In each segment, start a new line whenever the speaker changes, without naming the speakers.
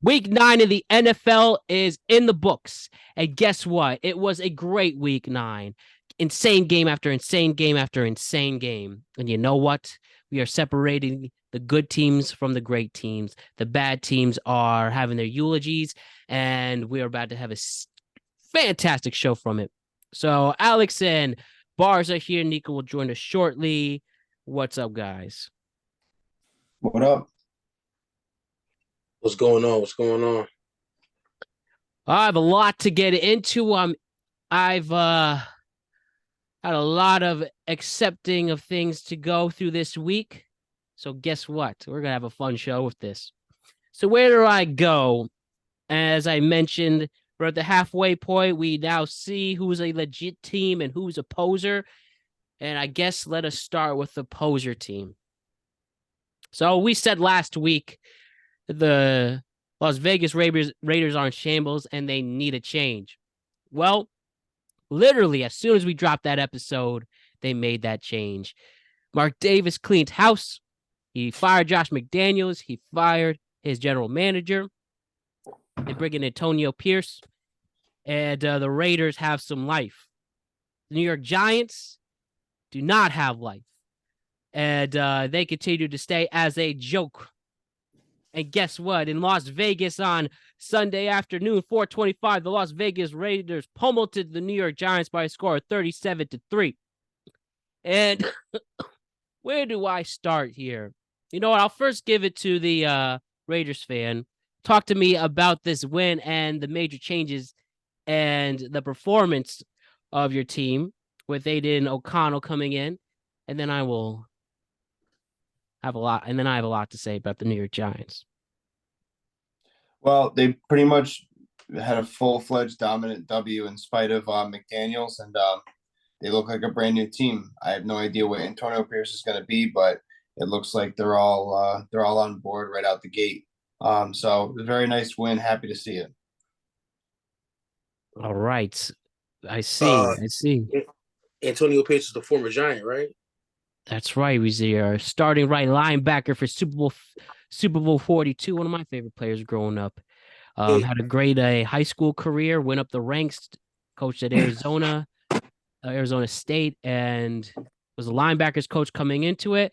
Week 9 of the NFL is in the books. And guess what? It was a great week 9. Insane game after insane game after insane game. And you know what? We are separating the good teams from the great teams. The bad teams are having their eulogies, and we are about to have a fantastic show from it. So, Alex and Bars are here. Nico will join us shortly. What's up, guys?
What up?
What's going on? What's going on?
I have a lot to get into. I've had a lot of accepting of things to go through this week. So guess what? We're gonna have a fun show with this. So where do I go? As I mentioned, we're at the halfway point. We now see who's a legit team and who's a poser. And I guess let us start with the poser team. So we said last week the Las Vegas Raiders are in shambles and they need a change. Well, literally, as soon as we dropped that episode, they made that change. Mark Davis cleaned house. He fired Josh McDaniels. He fired his general manager. They bring in Antonio Pierce. And the Raiders have some life. The New York Giants do not have life. And they continue to stay as a joke. And guess what? In Las Vegas on Sunday afternoon, 4:25, the Las Vegas Raiders pummeled the New York Giants by a score of 37-3. And where do I start here? You know what? I'll first give it to the Raiders fan. Talk to me about this win and the major changes and the performance of your team with Aiden O'Connell coming in. And then I will have a lot, and then I have a lot to say about the New York Giants.
Well, they pretty much had a full-fledged dominant W in spite of McDaniels, and they look like a brand new team. I have no idea what Antonio Pierce is going to be, but it looks like they're all on board right out the gate. So a very nice win. Happy to see it.
All right, I see.
Antonio Pierce is the former Giant, right?
That's right. He's our starting right linebacker for Super Bowl 42. One of my favorite players growing up. Had a great high school career. Went up the ranks. Coached at Arizona State, and was a linebackers coach coming into it.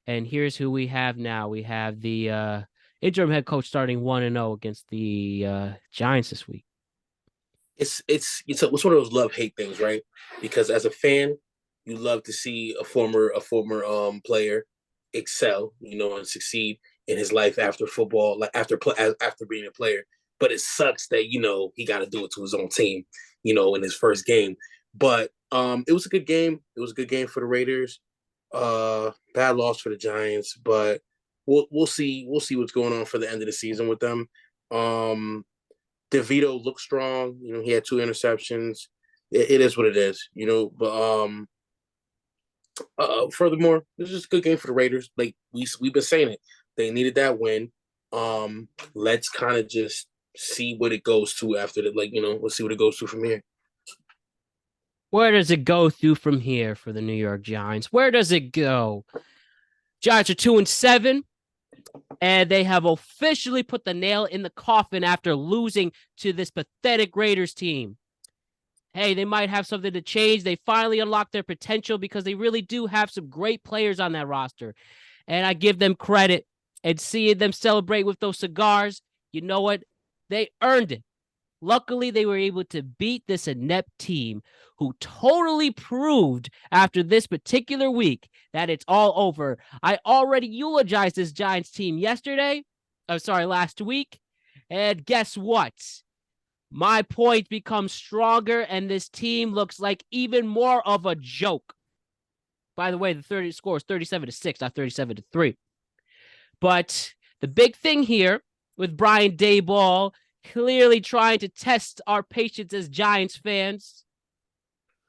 And here's who we have now. We have the interim head coach starting 1-0 against the Giants this week.
It's one of those love-hate things, right? Because as a fan, you love to see a former player excel, and succeed in his life after football, like after being a player. But it sucks that he got to do it to his own team, in his first game. But it was a good game. It was a good game for the Raiders. Bad loss for the Giants, but we'll see what's going on for the end of the season with them. DeVito looked strong. He had 2 interceptions. It is what it is, But furthermore, this is a good game for the Raiders. Like we've been saying it, they needed that win. Let's kind of just see what it goes to after that. Let's see what it goes to from here.
Where does it go through from here for the New York Giants? Where does it go? Giants are 2-7, and they have officially put the nail in the coffin after losing to this pathetic Raiders team. Hey, they might have something to change. They finally unlocked their potential because they really do have some great players on that roster. And I give them credit. And seeing them celebrate with those cigars, you know what? They earned it. Luckily, they were able to beat this inept team who totally proved after this particular week that it's all over. I already eulogized this Giants team last week. And guess what? My point becomes stronger, and this team looks like even more of a joke. By the way, the score is 37-6, not 37-3. But the big thing here with Brian Daboll clearly trying to test our patience as Giants fans,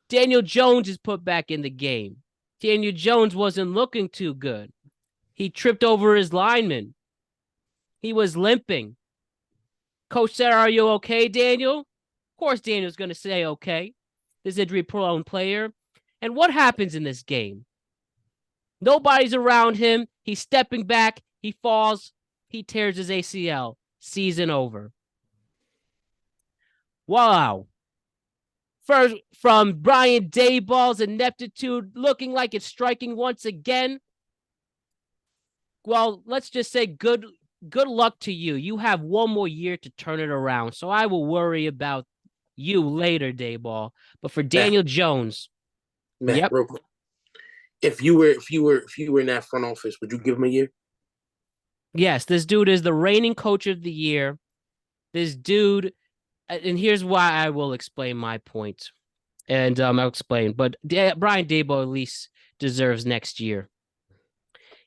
Daniel Jones is put back in the game. Daniel Jones wasn't looking too good. He tripped over his lineman. He was limping. Coach said, "Are you okay, Daniel?" Of course, Daniel's going to say okay. This injury-prone player. And what happens in this game? Nobody's around him. He's stepping back. He falls. He tears his ACL. season over. Wow. First, from Brian Daboll's ineptitude looking like it's striking once again. Well, let's just say good luck to you. You have one more year to turn it around. So I will worry about you later, Dayball. But for Daniel Jones,
Matt, real quick. If you were in that front office, would you give him a year?
Yes, this dude is the reigning coach of the year. This dude, and here's why I will explain my point. And I'll explain. But Brian Daboll at least deserves next year.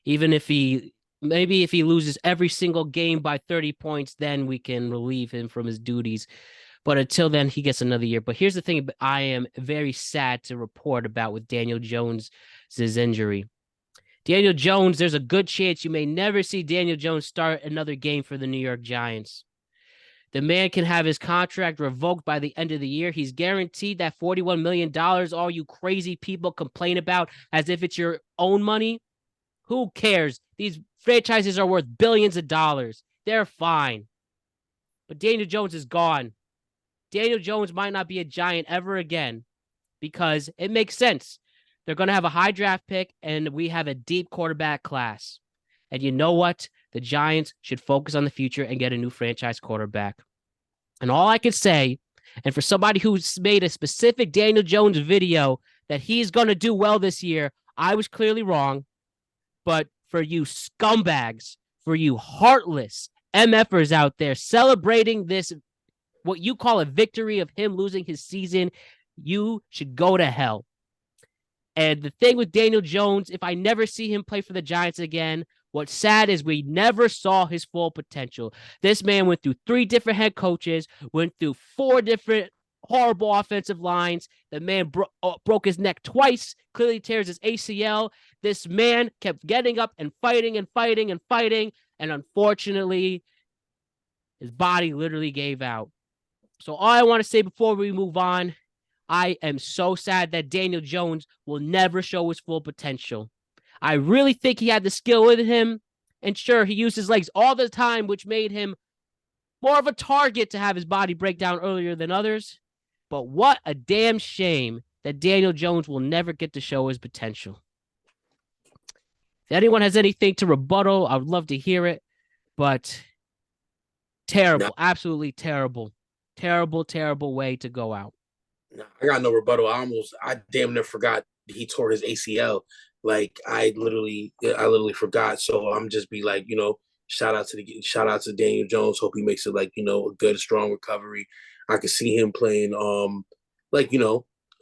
Even if he loses every single game by 30 points, then we can relieve him from his duties. But until then, he gets another year. But here's the thing I am very sad to report about with Daniel Jones' injury. Daniel Jones, there's a good chance you may never see Daniel Jones start another game for the New York Giants. The man can have his contract revoked by the end of the year. He's guaranteed that $41 million all you crazy people complain about as if it's your own money. Who cares? These franchises are worth billions of dollars. They're fine. But Daniel Jones is gone. Daniel Jones might not be a Giant ever again because it makes sense. They're going to have a high draft pick, and we have a deep quarterback class. And you know what? The Giants should focus on the future and get a new franchise quarterback. And all I can say, and for somebody who's made a specific Daniel Jones video that he's going to do well this year, I was clearly wrong. But for you scumbags, for you heartless MFers out there celebrating this, what you call a victory of him losing his season, you should go to hell. And the thing with Daniel Jones, if I never see him play for the Giants again, what's sad is we never saw his full potential. This man went through 3 different head coaches, went through 4 different horrible offensive lines. The man broke his neck twice, clearly tears his ACL. This man kept getting up and fighting and fighting and fighting. And unfortunately, his body literally gave out. So all I want to say before we move on, I am so sad that Daniel Jones will never show his full potential. I really think he had the skill in him. And sure, he used his legs all the time, which made him more of a target to have his body break down earlier than others. But what a damn shame that Daniel Jones will never get to show his potential. If anyone has anything to rebuttal, I would love to hear it. But terrible, absolutely terrible. Terrible, terrible way to go out.
No, I got no rebuttal. I damn near forgot he tore his ACL. Like I literally forgot. So I'm just be like, shout out to Daniel Jones. Hope he makes it like, a good, strong recovery. I could see him playing,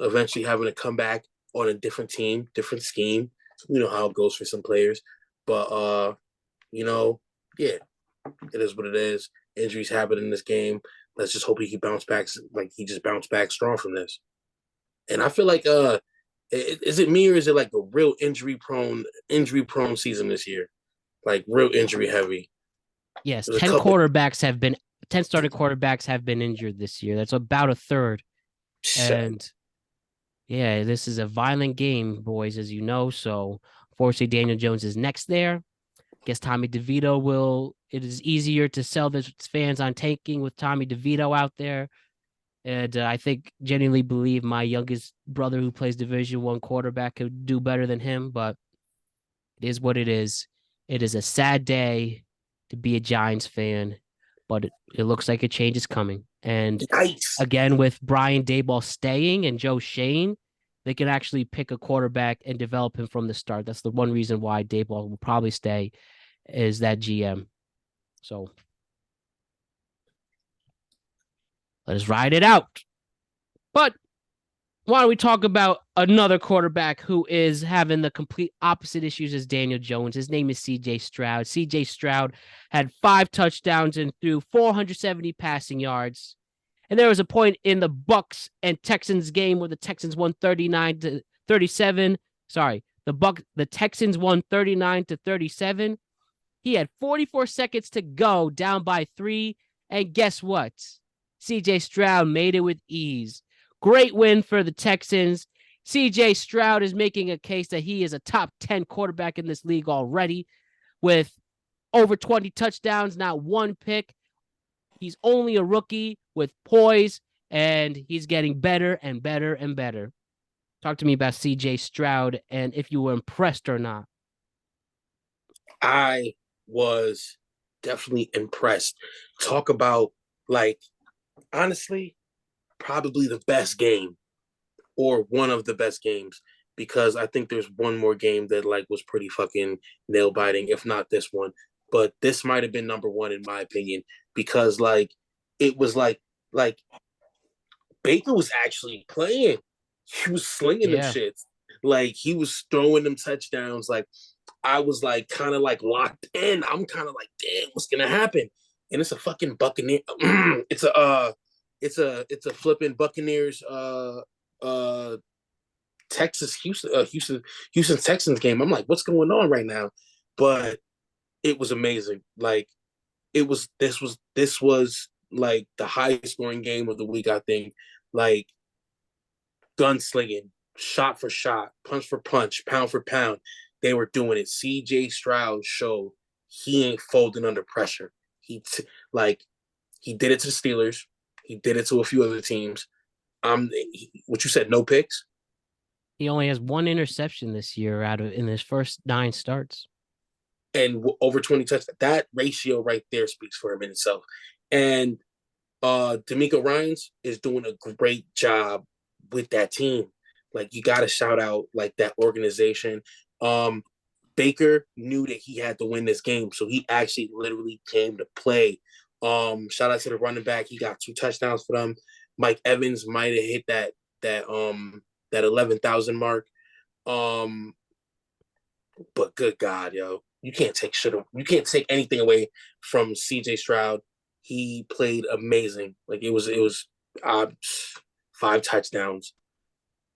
eventually having to come back on a different team, different scheme. You know how it goes for some players. But, yeah, it is what it is. Injuries happen in this game. Let's just hope he bounce back, like he just bounced back strong from this. And I feel like, is it me or is it like a real injury prone season this year? Like real injury heavy.
Yes, 10 starting quarterbacks have been injured this year. That's about a third. And yeah, this is a violent game, boys, as you know. So unfortunately, Daniel Jones is next there. Guess Tommy DeVito it is easier to sell the fans on tanking with Tommy DeVito out there. And I think genuinely believe my youngest brother who plays Division I quarterback could do better than him, but it is what it is. It is a sad day to be a Giants fan, but it looks like a change is coming. And again, with Brian Daboll staying and Joe Shane, they can actually pick a quarterback and develop him from the start. That's the one reason why Daboll will probably stay is that GM. So let us ride it out. But why don't we talk about another quarterback who is having the complete opposite issues as Daniel Jones? His name is C.J. Stroud. C.J. Stroud had 5 touchdowns and threw 470 passing yards. And there was a point in the Bucs and Texans game where the Texans won 39-37. Sorry, the Texans won 39-37. He had 44 seconds to go, down by 3. And guess what? C.J. Stroud made it with ease. Great win for the Texans. C.J. Stroud is making a case that he is a top 10 quarterback in this league already with over 20 touchdowns, not 1 pick, He's only a rookie with poise, and he's getting better and better and better. Talk to me about CJ Stroud and if you were impressed or not.
I was definitely impressed. Talk about, like, honestly, probably the best game or one of the best games, because I think there's one more game that like was pretty fucking nail biting, if not this one. But this might have been number one in my opinion, because like it was like Baker was actually playing. He was slinging them
Yeah.
shits. Like he was throwing them touchdowns. Like I was like kind of like locked in. I'm kind of like, damn, what's gonna happen? And it's a fucking Buccaneer. It's a flipping Buccaneers Texas Houston Texans game. I'm like, what's going on right now? But it was amazing. Like this was like the highest scoring game of the week, I think. Like gunslinging, shot for shot, punch for punch, pound for pound. They were doing it. CJ Stroud showed he ain't folding under pressure. He did it to the Steelers. He did it to a few other teams. What you said, no picks?
He only has one interception this year in his first 9 starts.
And over 20 touchdowns. That ratio right there speaks for him in itself. And D'Amico Ryans is doing a great job with that team. Like you got to shout out like that organization. Baker knew that he had to win this game, so he actually literally came to play. Shout out to the running back. He got 2 touchdowns for them. Mike Evans might have hit that 11,000 mark. But good God, yo, you can't take anything away from CJ Stroud. He played amazing. Like it was 5 touchdowns,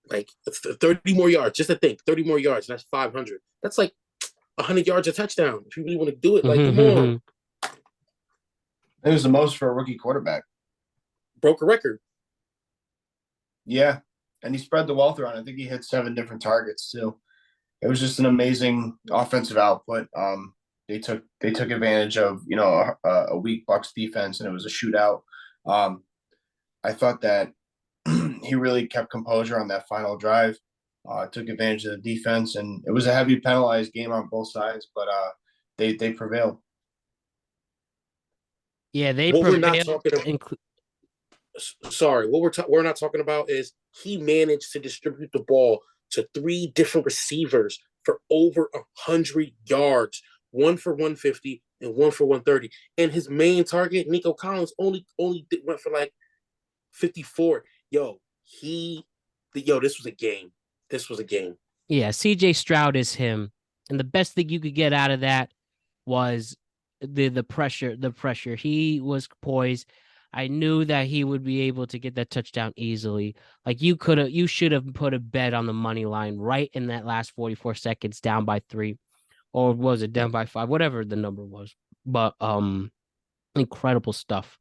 like 30 more yards. Just to think, 30 more yards, and that's 500. That's like 100 yards a touchdown. If you really want to do it, like come on.
It was the most for a rookie quarterback.
Broke a record.
Yeah, and he spread the wealth around. I think he hit 7 different targets too. It was just an amazing offensive output. They took advantage of a weak Bucs defense, and it was a shootout. I thought that he really kept composure on that final drive. Took advantage of the defense, and it was a heavy penalized game on both sides, but they prevailed.
Yeah, they
what
prevailed.
We're not talking about, sorry, what we're not talking about is he managed to distribute the ball to 3 different receivers for over 100 yards, 1 for 150 and 1 for 130. And his main target, Nico Collins, only went for like 54. This was a game. This was a game.
Yeah, CJ Stroud is him. And the best thing you could get out of that was the pressure. The pressure. He was poised. I knew that he would be able to get that touchdown easily. Like you should have put a bet on the money line right in that last 44 seconds, down by 3, or was it down by 5, whatever the number was. But incredible stuff.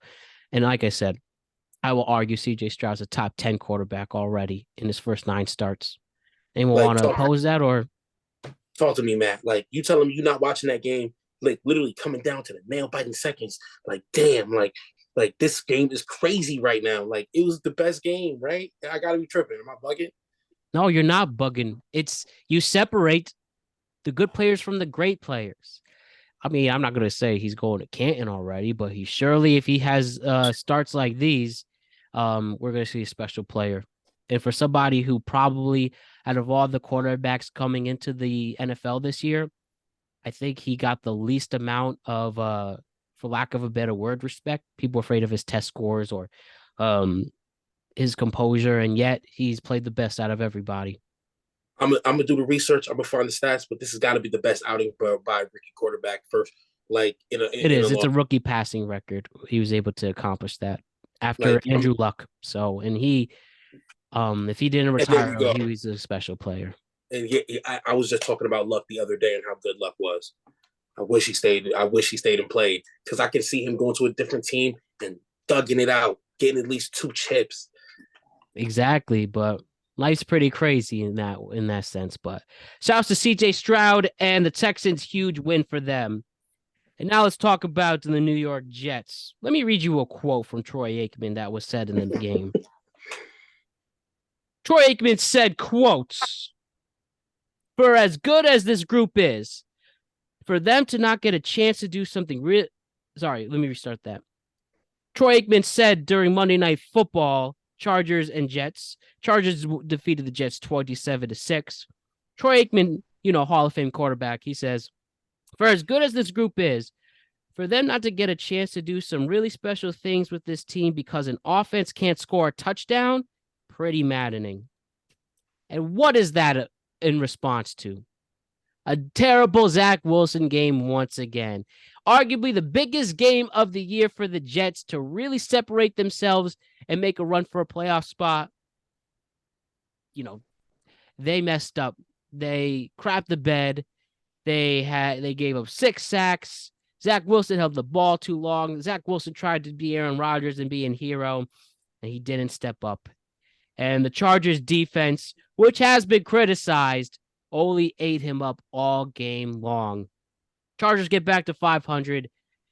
And like I said, I will argue CJ Stroud's a top 10 quarterback already in his first 9 starts. Anyone want to oppose that, or
talk to me, Matt? Like you tell him you're not watching that game, like literally coming down to the nail biting seconds. Like damn, like this game is crazy right now. Like it was the best game, right? I gotta be tripping. Am I bugging?
No, you're not bugging. It's you separate the good players from the great players. I mean, I'm not going to say he's going to Canton already, but he surely, if he has starts like these, we're going to see a special player. And for somebody who probably, out of all the quarterbacks coming into the NFL this year, I think he got the least amount of, for lack of a better word, respect. People are afraid of his test scores or his composure, and yet he's played the best out of everybody.
I'm gonna do the research. I'm gonna find the stats, but this has got to be the best outing by a rookie quarterback first. Like
it's a rookie passing record. He was able to accomplish that after Andrew Luck. So, and he, if he didn't retire, he was a special player.
And I was just talking about Luck the other day and how good Luck was. I wish he stayed and played, because I can see him going to a different team and thugging it out, getting at least 2 chips.
Exactly, but life's pretty crazy in that sense. But shouts to CJ Stroud and the Texans, huge win for them. And now let's talk about the New York Jets. Let me read you a quote from Troy Aikman that was said in the game. Troy Aikman said, quotes, "For as good as this group is, for them to not get a chance to do something real." Sorry, let me restart that. Troy Aikman said during Monday Night Football, Chargers and Jets. Chargers defeated the Jets 27-6. Troy Aikman, Hall of Fame quarterback, he says, "For as good as this group is, for them not to get a chance to do some really special things with this team because an offense can't score a touchdown, pretty maddening." And what is that in response to? A terrible Zach Wilson game once again. Arguably the biggest game of the year for the Jets to really separate themselves and make a run for a playoff spot. They messed up. They crapped the bed. They gave up 6 sacks. Zach Wilson held the ball too long. Zach Wilson tried to be Aaron Rodgers and be a hero, and he didn't step up. And the Chargers defense, which has been criticized, only ate him up all game long. Chargers get back to 500,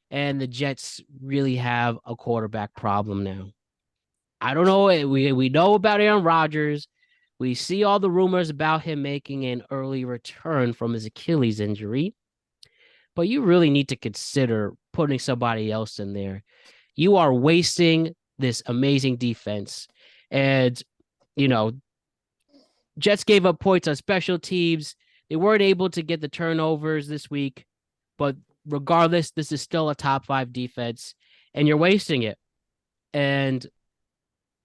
and the Jets really have a quarterback problem now. I don't know. We know about Aaron Rodgers. We see all the rumors about him making an early return from his Achilles injury. But you really need to consider putting somebody else in there. You are wasting this amazing defense. And, Jets gave up points on special teams. They weren't able to get the turnovers this week. But regardless, this is still a top 5 defense. And you're wasting it. And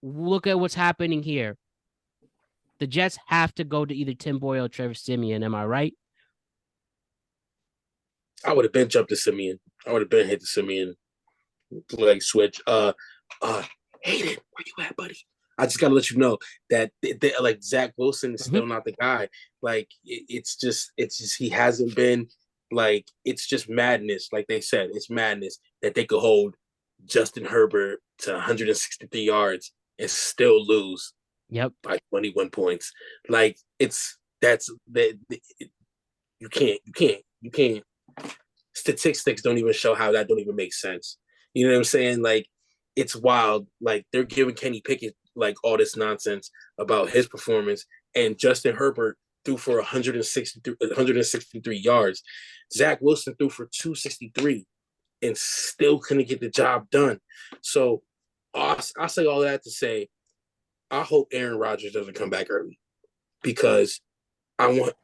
look at what's happening here. The Jets have to go to either Tim Boyle or Trevor Siemian. Am I right?
I would have been jumped to Simeon. I would have been hit the Simeon leg switch. Hayden, where you at, buddy? I just gotta let you know that like Zach Wilson is still not the guy. Like it's just he hasn't been like it's just madness. Like they said, it's madness that they could hold Justin Herbert to 163 yards and still lose.
Yep.
By 21 points. Like you can't. Statistics don't even show how that don't even make sense. You know what I'm saying? Like it's wild. Like they're giving Kenny Pickett like all this nonsense about his performance, and Justin Herbert threw for 163 yards. Zach Wilson threw for 263 and still couldn't get the job done. So I'll say all that to say, I hope Aaron Rodgers doesn't come back early, because I want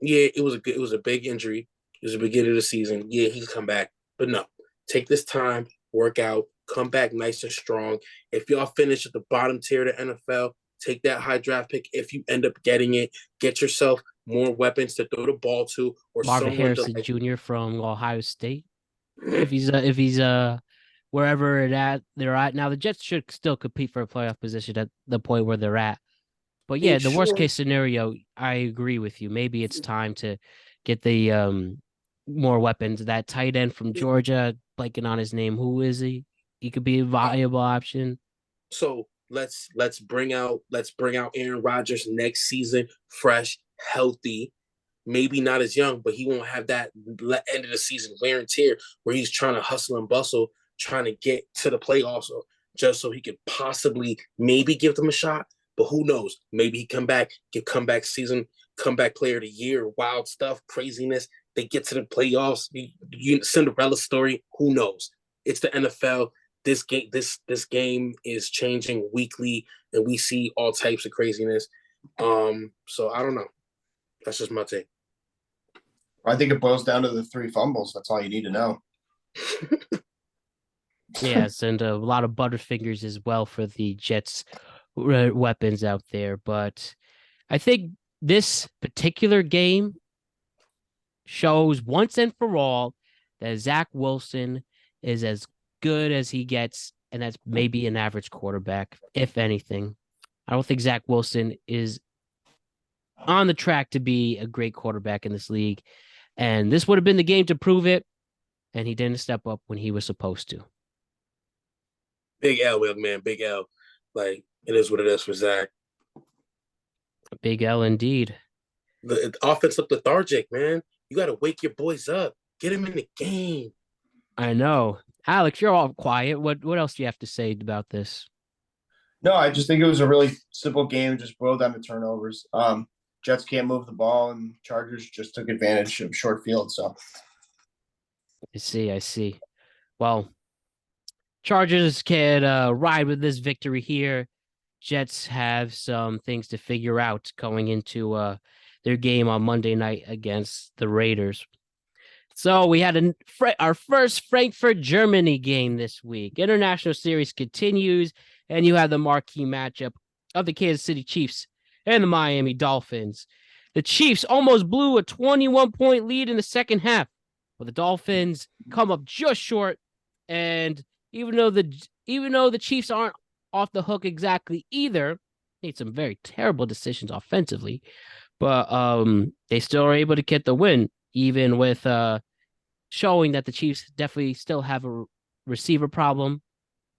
it was a big injury. It was the beginning of the season. Yeah, he can come back, but no, take this time, work out, come back nice and strong. If y'all finish at the bottom tier of the NFL, take that high draft pick. If you end up getting it, get yourself more weapons to throw the ball to, or
Marvin Harrison Jr. from Ohio State. If he's wherever they're at now, the Jets should still compete for a playoff position at the point where they're at. But yeah, the worst case scenario, I agree with you. Maybe it's time to get the more weapons. That tight end from Georgia, blanking on his name. Who is he? He could be a viable option.
So let's bring out Aaron Rodgers next season, fresh, healthy. Maybe not as young, but he won't have that end of the season wear and tear where he's trying to hustle and bustle, trying to get to the playoffs, just so he could possibly maybe give them a shot. But who knows? Maybe he come back, get comeback season, comeback player of the year, wild stuff, craziness. They get to the playoffs. Cinderella story. Who knows? It's the NFL. This game is changing weekly, and we see all types of craziness. So I don't know. That's just my take.
I think it boils down to the 3 fumbles. That's all you need to know.
Yes, and a lot of butterfingers as well for the Jets weapons out there. But I think this particular game shows once and for all that Zach Wilson is as good as he gets, and that's maybe an average quarterback, if anything. I don't think Zach Wilson is on the track to be a great quarterback in this league, and this would have been the game to prove it, and he didn't step up when he was supposed to.
Big L, young man, big L. Like, it is what it is for Zach.
A big L indeed.
The offense looked lethargic, man. You got to wake your boys up. Get them in the game.
I know. Alex, you're all quiet. What else do you have to say about this?
No, I just think it was a really simple game, just boiled down to turnovers. Jets can't move the ball, and Chargers just took advantage of short field. So
I see. Well, Chargers can ride with this victory here. Jets have some things to figure out going into their game on Monday night against the Raiders. So we had our first Frankfurt, Germany game this week. International series continues, and you have the marquee matchup of the Kansas City Chiefs and the Miami Dolphins. The Chiefs almost blew a 21-point lead in the second half, but the Dolphins come up just short. And even though the Chiefs aren't off the hook exactly either, made some very terrible decisions offensively, but they still are able to get the win, even with showing that the Chiefs definitely still have a receiver problem.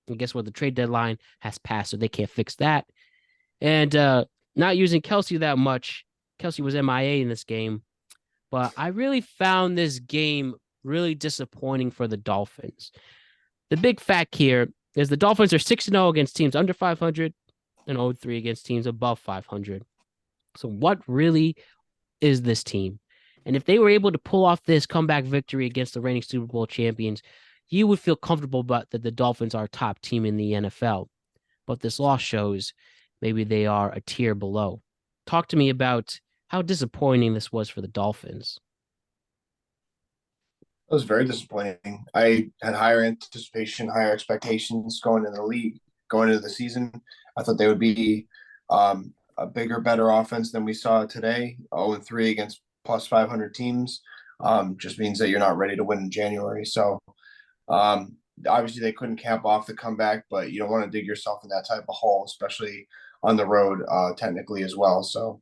And guess what? The trade deadline has passed, so they can't fix that. And not using Kelsey that much. Kelsey was MIA in this game, but I really found this game really disappointing for the Dolphins. The big fact here is the Dolphins are 6-0 against teams under 500 and 0-3 against teams above 500. So what really is this team? And if they were able to pull off this comeback victory against the reigning Super Bowl champions, you would feel comfortable about that the Dolphins are a top team in the NFL. But this loss shows maybe they are a tier below. Talk to me about how disappointing this was for the Dolphins.
it was very disappointing. I had higher anticipation, higher expectations going into the league, going into the season. I thought they would be a bigger, better offense than we saw today. 0-3 against plus 500 teams just means that you're not ready to win in January. So obviously they couldn't cap off the comeback, but you don't want to dig yourself in that type of hole, especially on the road technically as well. So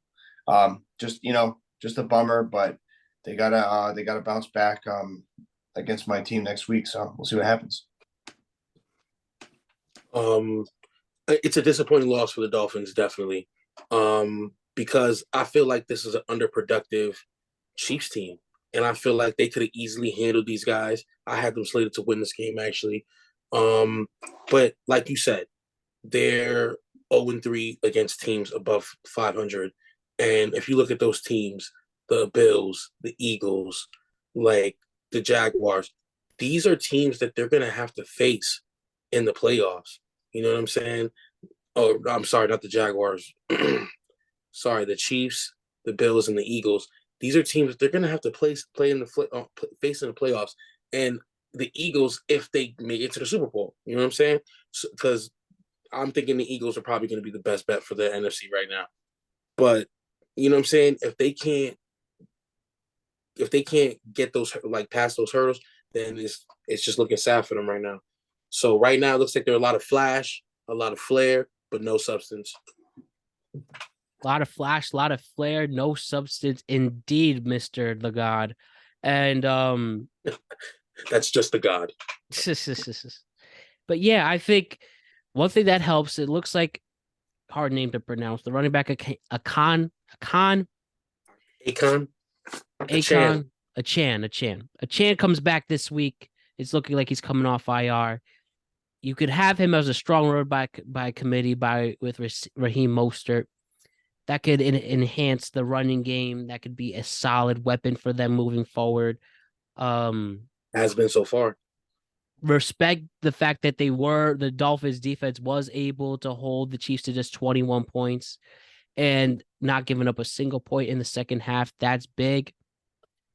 just a bummer, but they gotta bounce back against my team next week. So we'll see what happens.
It's a disappointing loss for the Dolphins, definitely, because I feel like this is an underproductive Chiefs team, and I feel like they could have easily handled these guys. I had them slated to win this game, actually, but like you said, they're 0-3 against teams above 500, and if you look at those teams, the Bills, the Eagles, like the Jaguars, these are teams that they're gonna have to face in the playoffs. You know what I'm saying? Oh, I'm sorry, not the Jaguars. Sorry, the Chiefs, the Bills, and the Eagles. These are teams that they're going to have to play in the face in the playoffs. And the Eagles, if they make it to the Super Bowl, you know what I'm saying? Because I'm thinking the Eagles are probably going to be the best bet for the NFC right now. But you know what I'm saying? If they can't get those like past those hurdles, then it's just looking sad for them right now. So right now, it looks like there are a lot of flash, a lot of flair, but no substance.
A lot of flash, a lot of flair, no substance indeed, Mr. The God. And
that's just the God.
But yeah, I think one thing that helps, it looks like hard name to pronounce. The running back Achan comes back this week. It's looking like he's coming off IR. You could have him as a strong road by committee with Raheem Mostert. That could enhance the running game. That could be a solid weapon for them moving forward.
Has been so far.
Respect the fact that the Dolphins defense was able to hold the Chiefs to just 21 points and not giving up a single point in the second half. That's big.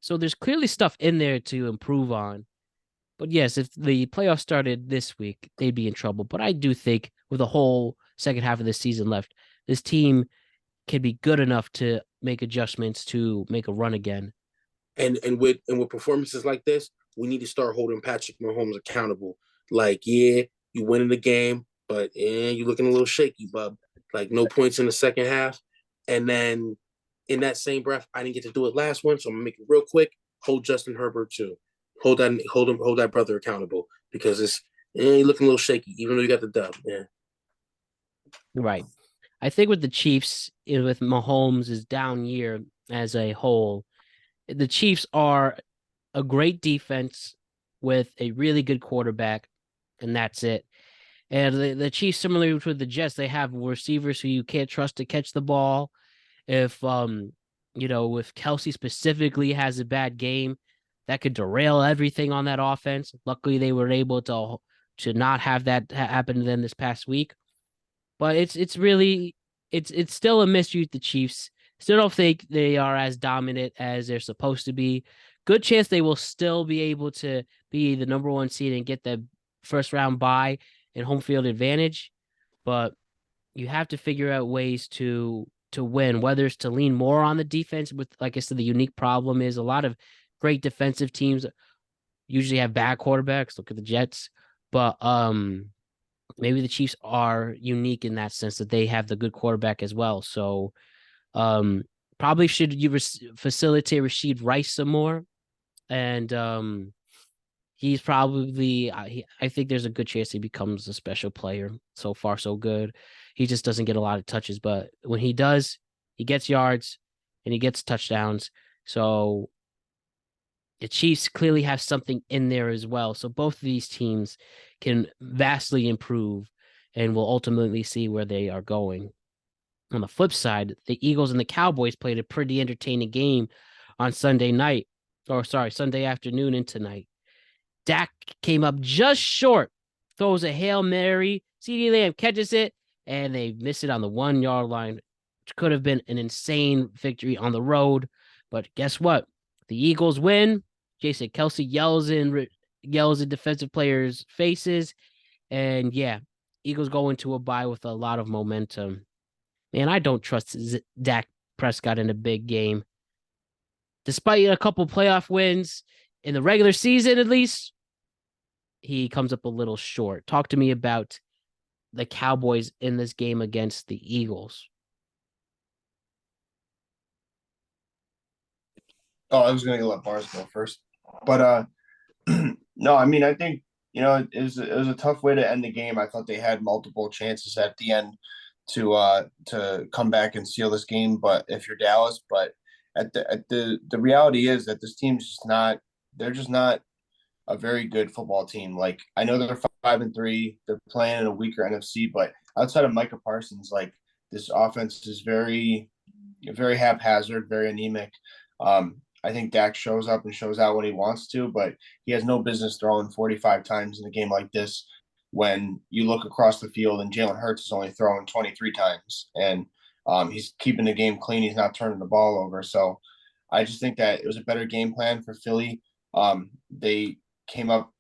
So there's clearly stuff in there to improve on. But yes, if the playoffs started this week, they'd be in trouble. But I do think with the whole second half of the season left, this team can be good enough to make adjustments to make a run again.
And with performances like this, we need to start holding Patrick Mahomes accountable. Like, yeah, you winning the game, but you're looking a little shaky, bub. Like, no points in the second half. And then in that same breath, I didn't get to do it last one, so I'm gonna make it real quick. Hold Justin Herbert too. Hold that brother accountable because you're looking a little shaky, even though you got the dub. Yeah.
Right. I think with the Chiefs, with Mahomes' down year as a whole, the Chiefs are a great defense with a really good quarterback, and that's it. And the Chiefs, similarly with the Jets, they have receivers who you can't trust to catch the ball. If if Kelsey specifically has a bad game, that could derail everything on that offense. Luckily, they were able to not have that happen to them this past week. But it's really it's still a mystery with the Chiefs. Still don't think they are as dominant as they're supposed to be. Good chance they will still be able to be the number one seed and get the first round bye and home field advantage. But you have to figure out ways to win, whether it's to lean more on the defense with, like I said, the unique problem is a lot of great defensive teams usually have bad quarterbacks. Look at the Jets. But maybe the Chiefs are unique in that sense that they have the good quarterback as well. So probably should you facilitate Rashid Rice some more. And he's probably I think there's a good chance he becomes a special player. So far, so good. He just doesn't get a lot of touches, but when he does, he gets yards and he gets touchdowns. So the Chiefs clearly have something in there as well. So both of these teams can vastly improve, and we'll ultimately see where they are going. On the flip side, the Eagles and the Cowboys played a pretty entertaining game on Sunday afternoon and tonight. Dak came up just short, throws a Hail Mary, CeeDee Lamb catches it, and they miss it on the 1 yard line, which could have been an insane victory on the road. But guess what? The Eagles win. Jason Kelsey yells in defensive players' faces. And yeah, Eagles go into a bye with a lot of momentum. Man, I don't trust Dak Prescott in a big game. Despite a couple playoff wins in the regular season, at least, he comes up a little short. Talk to me about the Cowboys in this game against the Eagles.
Oh, I was going to let Bars go first, but no, I mean, I think it was a tough way to end the game. I thought they had multiple chances at the end to come back and seal this game. But if you're Dallas, but the reality is that this team's just not. They're just not a very good football team. Like, I know they're 5-3. They're playing in a weaker NFC, but outside of Micah Parsons, like, this offense is very, very haphazard, very anemic. I think Dak shows up and shows out when he wants to, but he has no business throwing 45 times in a game like this when you look across the field and Jalen Hurts is only throwing 23 times. And he's keeping the game clean. He's not turning the ball over. So I just think that it was a better game plan for Philly. They came up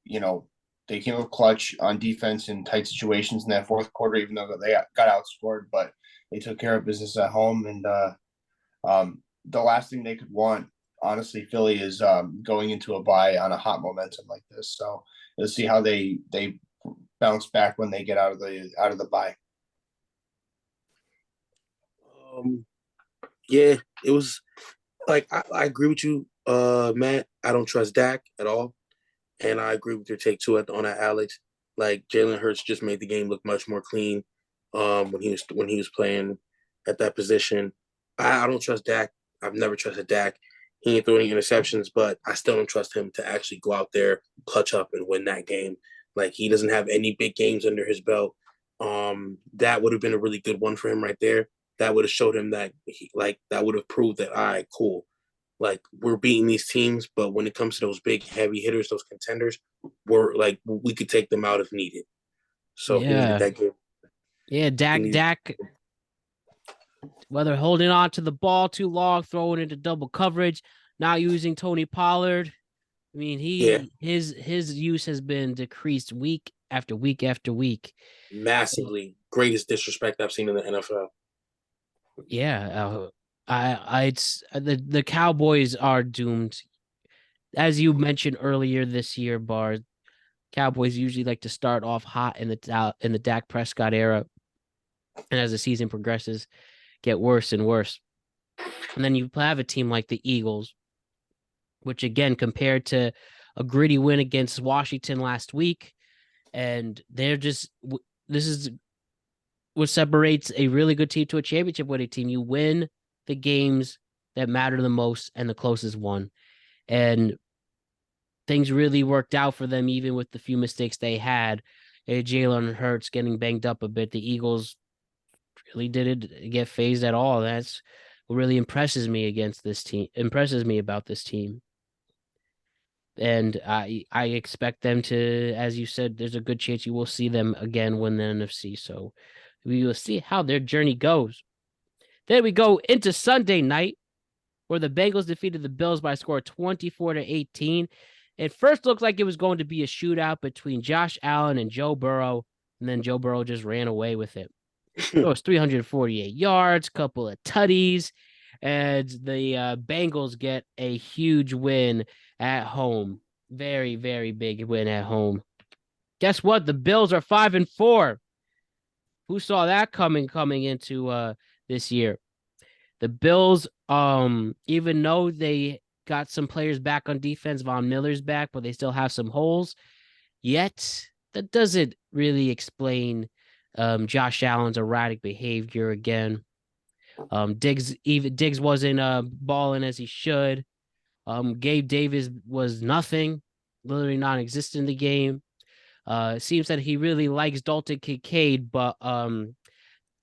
clutch on defense in tight situations in that fourth quarter, even though they got outscored, but they took care of business at home. And the last thing they could want, honestly, Philly, is going into a bye on a hot momentum like this. So let's see how they bounce back when they get out of the bye.
Yeah, it was like I agree with you, Matt. I don't trust Dak at all, and I agree with your take too on that, Alex. Like, Jalen Hurts just made the game look much more clean when he was playing at that position. I don't trust Dak. I've never trusted Dak. He ain't throwing any interceptions, but I still don't trust him to actually go out there, clutch up, and win that game. Like, he doesn't have any big games under his belt. That would have been a really good one for him right there. That would have showed him that that would have proved that, all right, cool. Like, we're beating these teams, but when it comes to those big heavy hitters, those contenders, we could take them out if needed. So he needed that game.
Yeah, Dak, whether holding on to the ball too long, throwing into double coverage, not using Tony Pollard. I mean, his use has been decreased week after week after week.
Massively. Greatest disrespect I've seen in the NFL.
Yeah, the Cowboys are doomed. As you mentioned earlier this year, Bar, Cowboys usually like to start off hot in the Dak Prescott era, and as the season progresses, get worse and worse. And then you have a team like the Eagles, which, again, compared to a gritty win against Washington last week, and this is what separates a really good team to a championship winning team. You win the games that matter the most and the closest one. And things really worked out for them, even with the few mistakes they had. Jalen Hurts getting banged up a bit. The Eagles really didn't get phased at all. That's what really impresses me about this team. And I expect them to, as you said, there's a good chance you will see them again win the NFC. So we will see how their journey goes. Then we go into Sunday night, where the Bengals defeated the Bills by a score of 24-18. It first looked like it was going to be a shootout between Josh Allen and Joe Burrow, and then Joe Burrow just ran away with it. It was 348 yards, couple of tutties, and the Bengals get a huge win at home. Very, very big win at home. Guess what? The Bills are 5-4. Who saw that coming into this year? The Bills, even though they got some players back on defense, Von Miller's back, but they still have some holes. Yet that doesn't really explain Josh Allen's erratic behavior again. Diggs wasn't balling as he should. Gabe Davis was nothing, literally non-existent in the game. It seems that he really likes Dalton Kincaid, but the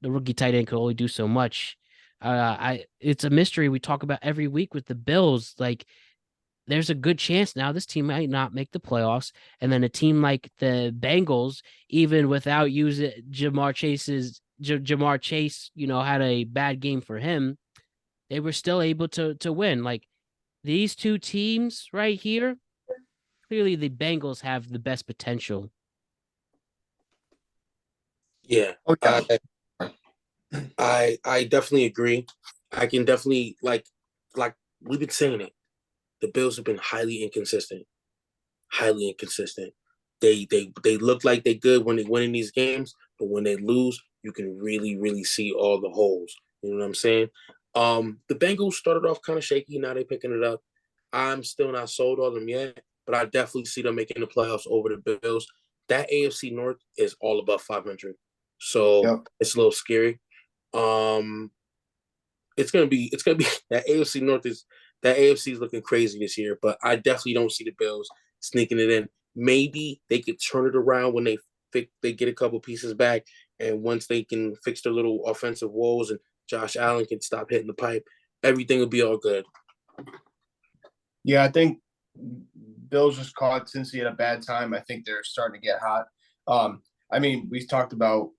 rookie tight end could only do so much. It's a mystery we talk about every week with the Bills. Like, there's a good chance now this team might not make the playoffs, and then a team like the Bengals, even without using Jamar Chase, had a bad game for him. They were still able to win. Like, these two teams right here, clearly the Bengals have the best potential.
Yeah.
Okay.
I definitely agree. I can definitely like we've been saying it. The Bills have been highly inconsistent. Highly inconsistent. They look like they're good when they win in these games, but when they lose, you can really, really see all the holes. You know what I'm saying? The Bengals started off kind of shaky. Now they're picking it up. I'm still not sold on them yet, but I definitely see them making the playoffs over the Bills. That AFC North is all above 500, so It's a little scary. It's gonna be that AFC is looking crazy this year, but I definitely don't see the Bills sneaking it in. Maybe they could turn it around when they get a couple pieces back, and once they can fix their little offensive woes and Josh Allen can stop hitting the pipe, everything will be all good.
Yeah, I think Bills just caught Cincy at a bad time. I think they're starting to get hot. I mean, we talked about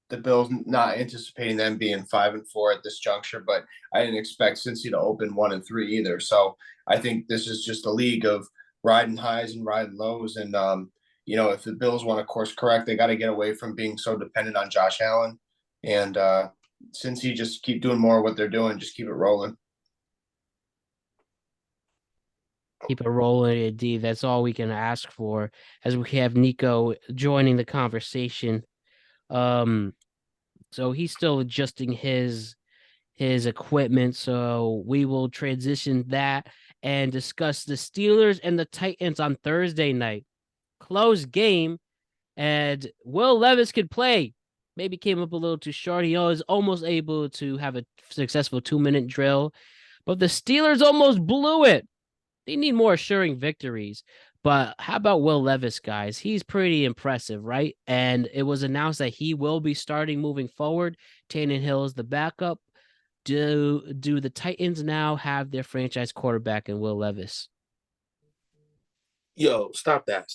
the Bills not anticipating them being 5-4 at this juncture, but I didn't expect Cincy to open 1-3 either. So I think this is just a league of riding highs and riding lows. And if the Bills want to course correct, they got to get away from being so dependent on Josh Allen. And Cincy just keep doing more of what they're doing, just keep it rolling.
Keep it rolling, indeed. That's all we can ask for, as we have Nico joining the conversation. So he's still adjusting his equipment. So we will transition that and discuss the Steelers and the Titans on Thursday night. Close game, and Will Levis could play. Maybe came up a little too short. He was almost able to have a successful 2-minute drill, but the Steelers almost blew it. They need more assuring victories. But how about Will Levis, guys? He's pretty impressive, right? And it was announced that he will be starting moving forward. Tannehill is the backup. Do the Titans now have their franchise quarterback in Will Levis?
Yo, stop that.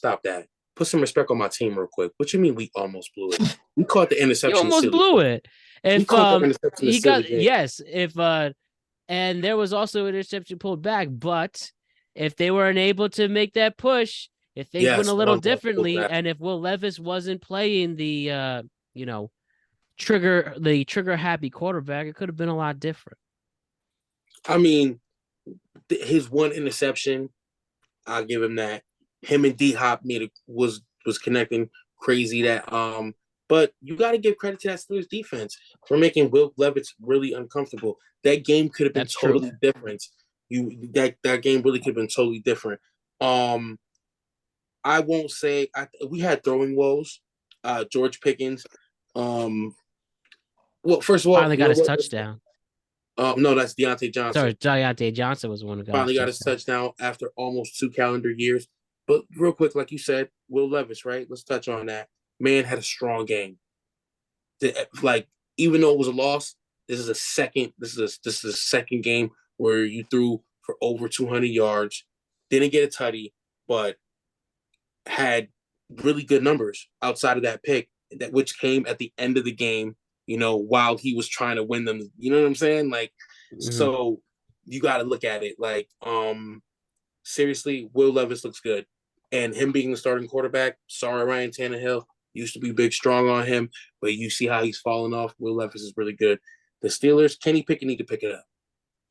Put some respect on my team real quick. What you mean we almost blew it? We caught the interception.
You almost blew it.
We caught the interception.
He got and there was also an interception pulled back, but if they weren't able to make that push, if things went a little differently, and if Will Levis wasn't playing the trigger happy quarterback, it could have been a lot different.
I mean, his one interception, I'll give him that. Him and D-Hop was connecting crazy. But you got to give credit to that Steelers defense for making Will Levis really uncomfortable. That game could have been totally different. That game really could have been totally different. I won't say we had throwing woes. George Pickens. Well, first of all,
finally got his touchdown.
No, that's Deontay Johnson.
Sorry, Deontay Johnson was the one who
finally got his touchdown after almost 2 calendar years. But real quick, like you said, Will Levis, right? Let's touch on that. Man had a strong game. Like, even though it was a loss, this is a second. This is a second game where you threw for over 200 yards, didn't get a tutty, but had really good numbers outside of that pick, that which came at the end of the game. While he was trying to win them. You know what I'm saying? Like, so you got to look at it like, seriously, Will Levis looks good, and him being the starting quarterback. Sorry, Ryan Tannehill used to be big, strong on him, but you see how he's fallen off. Will Levis is really good. The Steelers, Kenny Pickett need to pick it up,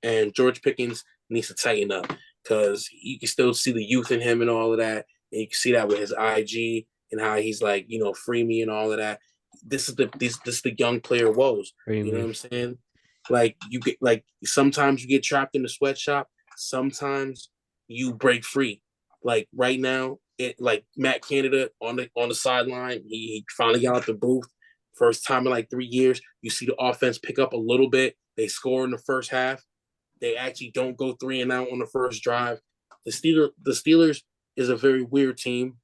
and George Pickens needs to tighten up because you can still see the youth in him and all of that, and you can see that with his IG and how he's like, free me and all of that. This is the young player woes. You know what I'm saying? Like, you get, like, sometimes you get trapped in the sweatshop. Sometimes you break free. Like right now, like Matt Canada on the sideline, he finally got out the booth. First time in like 3 years, you see the offense pick up a little bit. They score in the first half. They actually don't go 3-and-out on the first drive. The Steelers is a very weird team,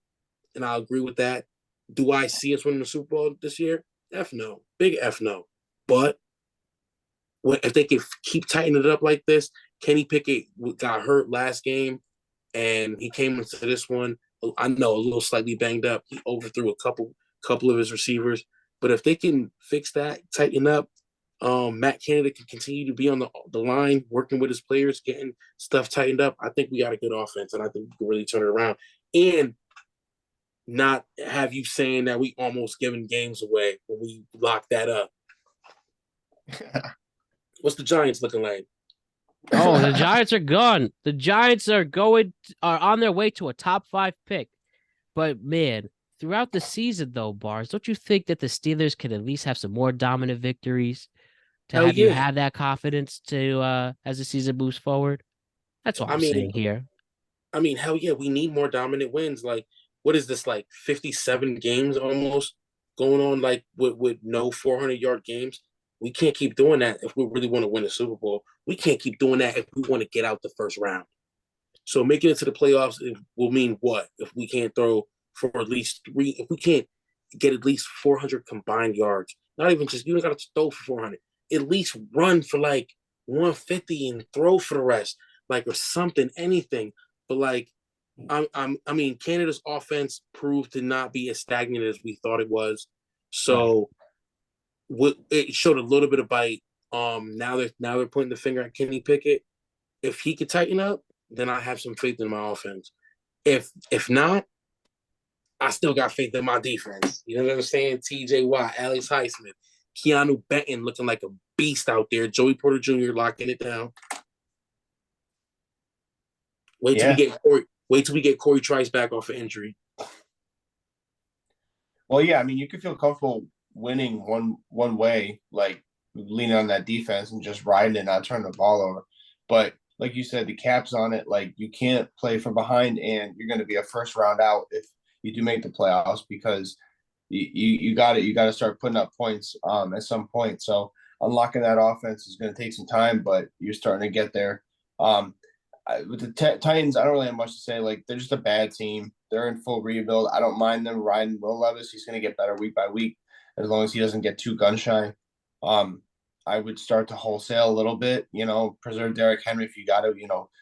and I agree with that. Do I see us winning the Super Bowl this year? F no, big F no. But if they can keep tightening it up like this, Kenny Pickett got hurt last game, and he came into this one, I know, a little slightly banged up. He overthrew a couple of his receivers. But if they can fix that, tighten up, Matt Canada can continue to be on the line, working with his players, getting stuff tightened up. I think we got a good offense, and I think we can really turn it around. And not have you saying that we almost given games away when we locked that up. What's the Giants looking like?
Oh, the Giants are gone. The Giants are on their way to a top 5 pick. But man, throughout the season though, Bars, don't you think that the Steelers can at least have some more dominant victories to have you have that confidence to as the season moves forward? That's all I'm saying here.
I mean, hell yeah, we need more dominant wins. Like, what is this, like 57 games almost going on, like with no 400-yard games? We can't keep doing that if we really want to win a Super Bowl. We can't keep doing that if we want to get out the first round. So making it to the playoffs will mean what? If we can't throw for at least 3, if we can't get at least 400 combined yards, not even just, you don't got to throw for 400, at least run for like 150 and throw for the rest, like, or something, anything. But like, I mean, Canada's offense proved to not be as stagnant as we thought it was. So it showed a little bit of bite. Now they're pointing the finger at Kenny Pickett. If he could tighten up, then I have some faith in my offense. If not, I still got faith in my defense. You know what I'm saying? TJ Watt, Alex Highsmith, Keanu Benton looking like a beast out there. Joey Porter Jr. locking it down. Wait till we get Corey Trice back off of injury.
Well, yeah, I mean, you can feel comfortable winning one way, like leaning on that defense and just riding it, not turning the ball over. But like you said, the cap's on it. Like, you can't play from behind, and you're going to be a first round out if you do make the playoffs, because you got to start putting up points at some point. So unlocking that offense is going to take some time, but you're starting to get there. With the Titans, I don't really have much to say. Like, they're just a bad team. They're in full rebuild. I don't mind them riding Will Levis. He's going to get better week by week as long as he doesn't get too gun shy. I would start to wholesale a little bit, preserve Derrick Henry if you got to,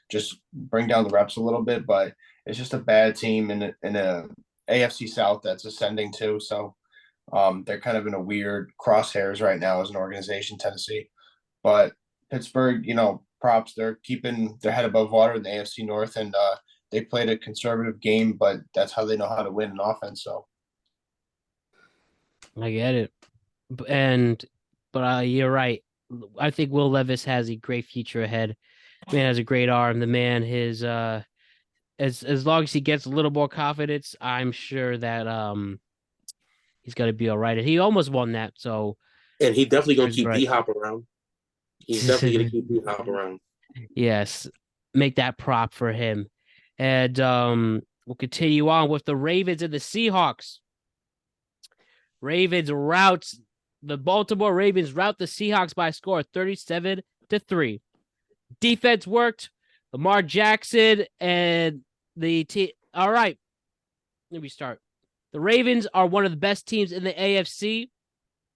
just bring down the reps a little bit. But it's just a bad team in a AFC South that's ascending too. So they're kind of in a weird crosshairs right now as an organization, Tennessee. But Pittsburgh, props. They're keeping their head above water in the AFC North, and they played a conservative game, but that's how they know how to win an offense. So
I get it, but you're right. I think Will Levis has a great future ahead. Man has a great arm. The man, his as long as he gets a little more confidence, I'm sure that he's gonna be all right. And he almost won that, so
and he definitely gonna keep D-Hop around. He's definitely gonna keep D-Hop around.
Yes, make that prop for him, and we'll continue on with the Ravens and the Seahawks. The Baltimore Ravens rout the Seahawks by a score of 37-3. Defense worked. Lamar Jackson and the All right. Let me start. The Ravens are one of the best teams in the AFC,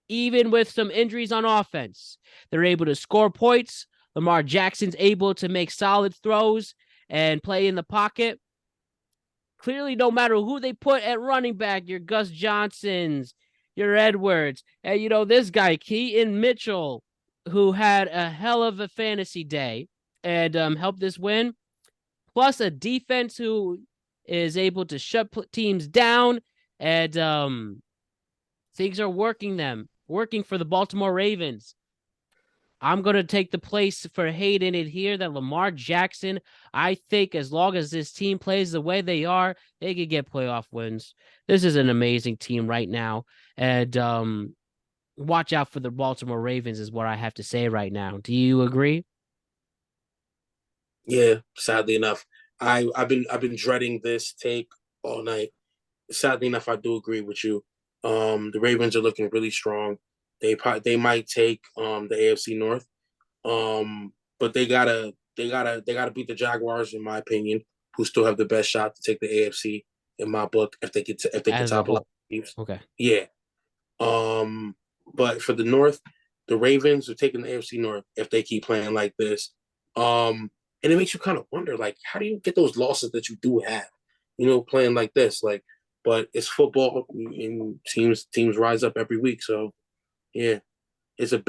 even with some injuries on offense. They're able to score points. Lamar Jackson's able to make solid throws and play in the pocket. Clearly, no matter who they put at running back, your Gus Johnsons, your Edwards, and this guy, Keaton Mitchell, who had a hell of a fantasy day and helped this win, plus a defense who is able to shut teams down, and things are working for the Baltimore Ravens. I'm going to take the place for Hayden in here that Lamar Jackson, I think as long as this team plays the way they are, they could get playoff wins. This is an amazing team right now. And watch out for the Baltimore Ravens is what I have to say right now. Do you agree?
Yeah, sadly enough. I've been dreading this take all night. Sadly enough, I do agree with you. The Ravens are looking really strong. They might take the AFC North, but they gotta beat the Jaguars in my opinion, who still have the best shot to take the AFC in my book if they could
As a
topple
whole.
out the Chiefs.
Okay.
Yeah. But for the North, the Ravens are taking the AFC North if they keep playing like this. And it makes you kind of wonder, like, how do you get those losses that you do have, playing like this? Like, but it's football, and teams rise up every week. So, yeah, it's a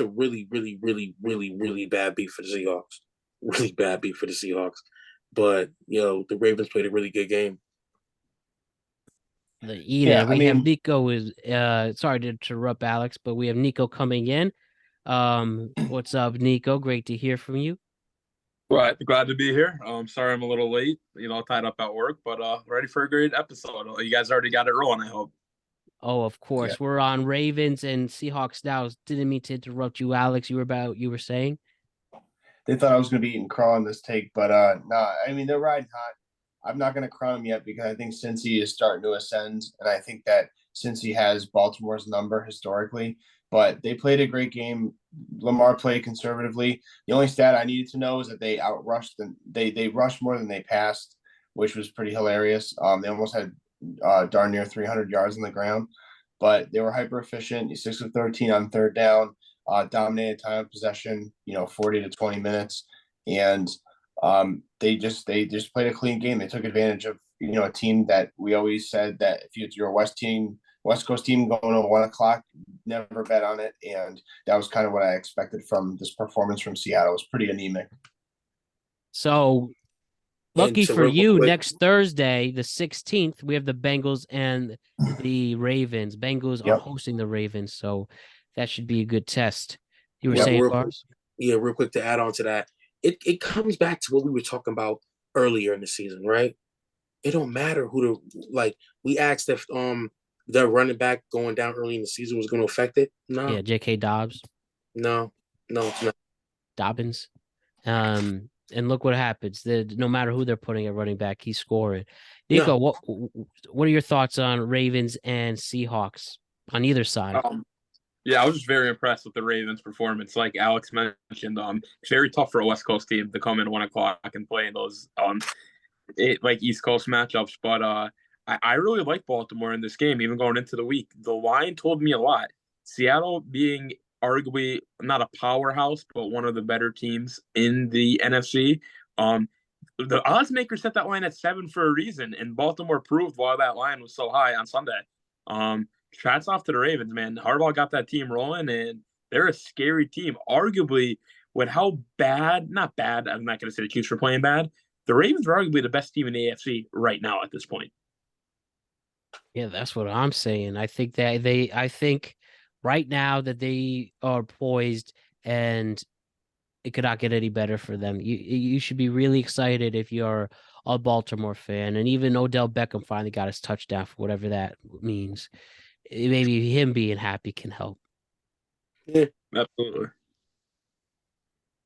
really, really, really, really, really bad beat for the Seahawks. Really bad beat for the Seahawks. But the Ravens played a really good game.
We have Nico sorry to interrupt Alex, but we have Nico coming in. What's up, Nico? Great to hear from you.
Right, glad to be here. Sorry I'm a little late, tied up at work, but ready for a great episode. You guys already got it rolling, I hope.
Oh, of course.
Yeah.
We're on Ravens and Seahawks now. Didn't mean to interrupt you, Alex. You were saying?
They thought I was going to be eating crawl in this take, but nah. I mean, they're riding hot. I'm not going to crown them yet because I think Cincy is starting to ascend, and I think that Cincy has Baltimore's number historically. But they played a great game. Lamar played conservatively. The only stat I needed to know is that they outrushed them. They rushed more than they passed, which was pretty hilarious. They almost had darn near 300 yards on the ground, but they were hyper efficient. 6 of 13 on third down. Dominated time of possession, 40 to 20 minutes, and they just played a clean game. They took advantage of a team that we always said that if you're a West Coast team going to 1:00, never bet on it, and that was kind of what I expected from this performance from Seattle. It was pretty anemic.
So lucky
so
for you,
quick,
next Thursday, the 16th, we have the Bengals and the Ravens. Bengals are
Yep.
hosting the Ravens, so that should be a good test. You were
Yeah,
saying,
real
Bars?
real quick to add on to that. It comes back to what we were talking about earlier in the season, right? It don't matter we asked if their running back going down early in the season was going to affect it. No.
Yeah, J.K. Dobbs.
No, it's not.
Dobbins. And look what happens. No matter who they're putting at running back, he's scoring. Nico,
No.
what are your thoughts on Ravens and Seahawks on either side?
Yeah, I was just very impressed with the Ravens' performance. Like Alex mentioned, it's very tough for a West Coast team to come in at 1:00 and play in those East Coast matchups. But I really like Baltimore in this game, even going into the week. The line told me a lot. Seattle being arguably not a powerhouse, but one of the better teams in the NFC. The odds maker set that line at 7 for a reason, and Baltimore proved why that line was so high on Sunday. Hats off to the Ravens, man. Harbaugh got that team rolling, and they're a scary team. Arguably, with how not bad, I'm not going to say the Chiefs were playing bad. The Ravens are arguably the best team in the AFC right now at this point.
Yeah, that's what I'm saying. I think right now that they are poised and it could not get any better for them. You should be really excited if you're a Baltimore fan. And even Odell Beckham finally got his touchdown for whatever that means. Maybe him being happy can help.
Yeah, absolutely.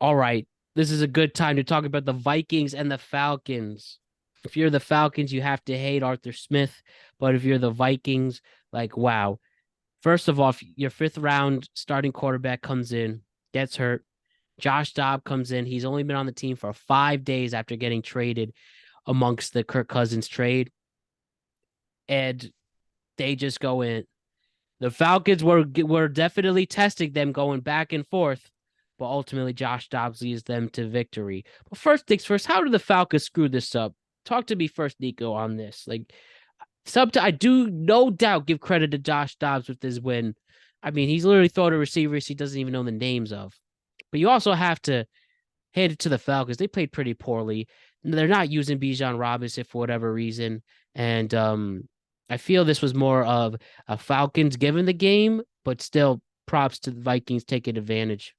All right. This is a good time to talk about the Vikings and the Falcons. If you're the Falcons, you have to hate Arthur Smith. But if you're the Vikings, wow. First of all, your 5th round starting quarterback comes in, gets hurt. Josh Dobbs comes in. He's only been on the team for 5 days after getting traded. amongst the Kirk Cousins trade. And they just go in. The Falcons were definitely testing them going back and forth, but ultimately Josh Dobbs leads them to victory. But first things first, how did the Falcons screw this up? Talk to me first, Nico, on this. Like, I do no doubt give credit to Josh Dobbs with this win. I mean, he's literally throwing to receivers he doesn't even know the names of. But you also have to hand it to the Falcons. They played pretty poorly. They're not using Bijan Robinson for whatever reason. And I feel this was more of a Falcons given the game, but still props to the Vikings taking advantage.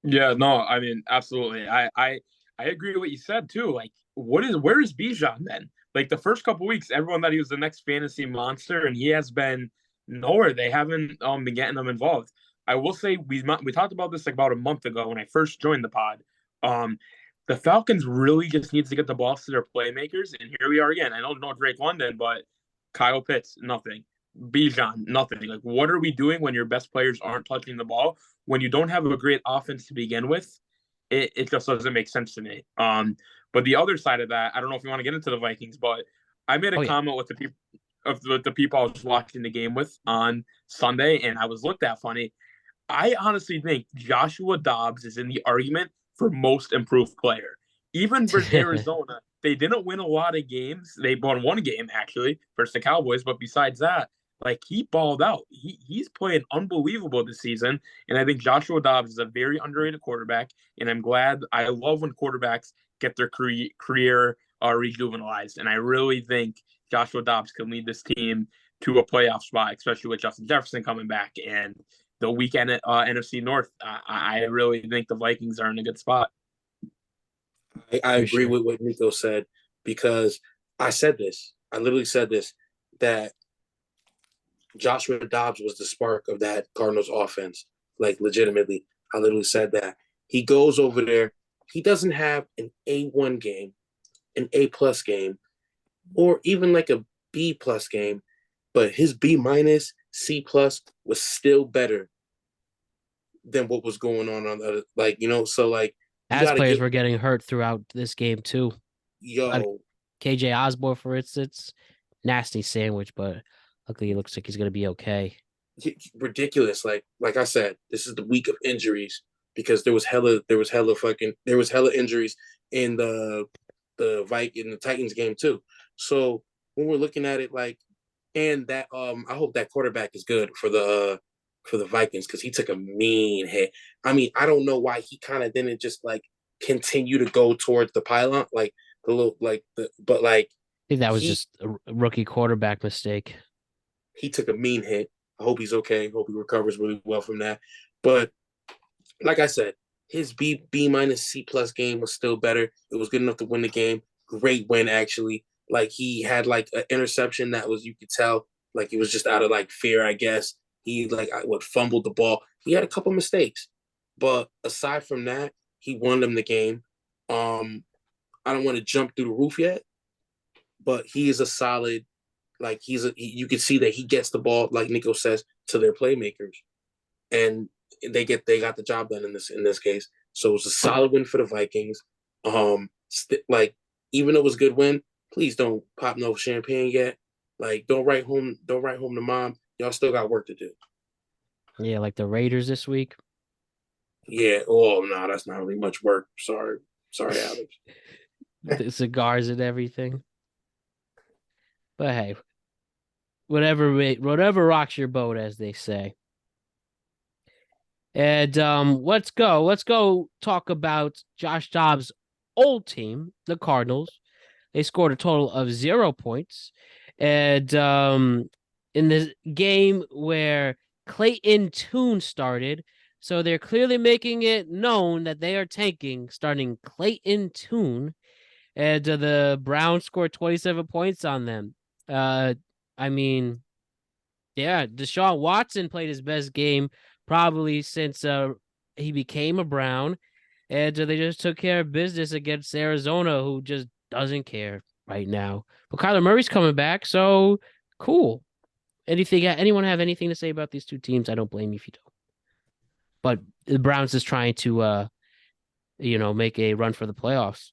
Yeah, no, I mean, absolutely. I agree with what you said too. Like, where is Bijan then? Like the first couple weeks, everyone thought he was the next fantasy monster, and he has been nowhere. They haven't been getting them involved. I will say we talked about this like about a month ago when I first joined the pod. The Falcons really just needs to get the ball to their playmakers, and here we are again. I don't know Drake London, but Kyle Pitts, nothing. Bijan, nothing. Like, what are we doing when your best players aren't touching the ball? When you don't have a great offense to begin with, it just doesn't make sense to me. But the other side of that, I don't know if you want to get into the Vikings, but I made a comment with the people I was watching the game with on Sunday, and I was looked at funny. I honestly think Joshua Dobbs is in the argument for most improved player. Even versus Arizona, they didn't win a lot of games. They won one game, actually, versus the Cowboys. But besides that, like, he balled out. He's playing unbelievable this season. And I think Joshua Dobbs is a very underrated quarterback. And I love when quarterbacks get their career rejuvenalized. And I really think Joshua Dobbs can lead this team to a playoff spot, especially with Justin Jefferson coming back and the weekend at NFC North. I really think the Vikings are in a good spot.
I agree with what Nico said, because I literally said this, that Joshua Dobbs was the spark of that Cardinals offense. Like, legitimately, I literally said that. He goes over there. He doesn't have an A1 game, an A+ game, or even like a B+ game, but his B-, C+ was still better than what was going on the other, like, so like,
as players were getting hurt throughout this game too. KJ Osborne, for instance, nasty sandwich, but luckily it looks like he's going to be okay.
Ridiculous. Like I said, this is the week of injuries, because there was hella injuries in the Titans game too. So when we're looking at it, like, and that I hope that quarterback is good for the Vikings, because he took a mean hit. I mean, I don't know why he kind of didn't just like continue to go towards the pylon, like but like,
I think that was just a rookie quarterback mistake.
He took a mean hit. I hope he's okay. Hope he recovers really well from that. But like I said, his B- C+ game was still better. It was good enough to win the game. Great win, actually. Like, he had like an interception that was, you could tell, like, he was just out of like fear, I guess. He fumbled the ball. He had a couple mistakes, but aside from that, he won them the game. I don't want to jump through the roof yet, but he is a solid. Like, you can see that he gets the ball, like Nico says, to their playmakers, and they got the job done in this case. So it was a solid win for the Vikings. Like, even though it was a good win, please don't pop no champagne yet. Like, don't write home to mom. Y'all still got work to do.
Yeah, like the Raiders this week.
Yeah. Oh no, that's not really much work. Sorry, Alex.
The cigars and everything. But hey, whatever rocks your boat, as they say. And let's go talk about Josh Dobbs' old team, the Cardinals. They scored a total of 0 points. And in the game where Clayton Tune started, so they're clearly making it known that they are tanking, starting Clayton Tune. And the Browns scored 27 points on them. I mean, yeah, Deshaun Watson played his best game probably since he became a Brown. And they just took care of business against Arizona, who just doesn't care right now. But Kyler Murray's coming back, so cool. Anyone have anything to say about these two teams? I don't blame you if you don't. But the Browns is trying to, make a run for the playoffs.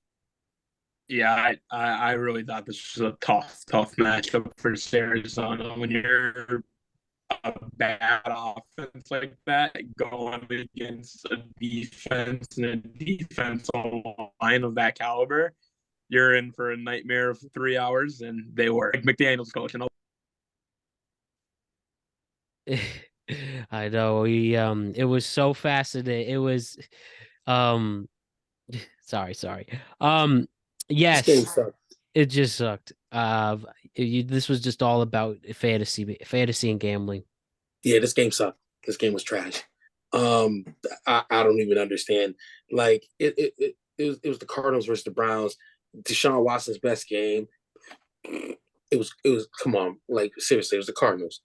Yeah, I really thought this was a tough matchup for Arizona. When you're a bad offense like that going against a defense and a defensive line of that caliber, you're in for a nightmare of 3 hours, and they were. Like McDaniel's coaching.
I know it was so fascinating. It was um sorry.
This game
Yes,
sucked.
it just sucked. This was just all about fantasy and gambling.
Yeah, this game sucked. This game was trash. I don't even understand. Like it was the Cardinals versus the Browns. Deshaun Watson's best game. It was come on, like seriously, it was the Cardinals.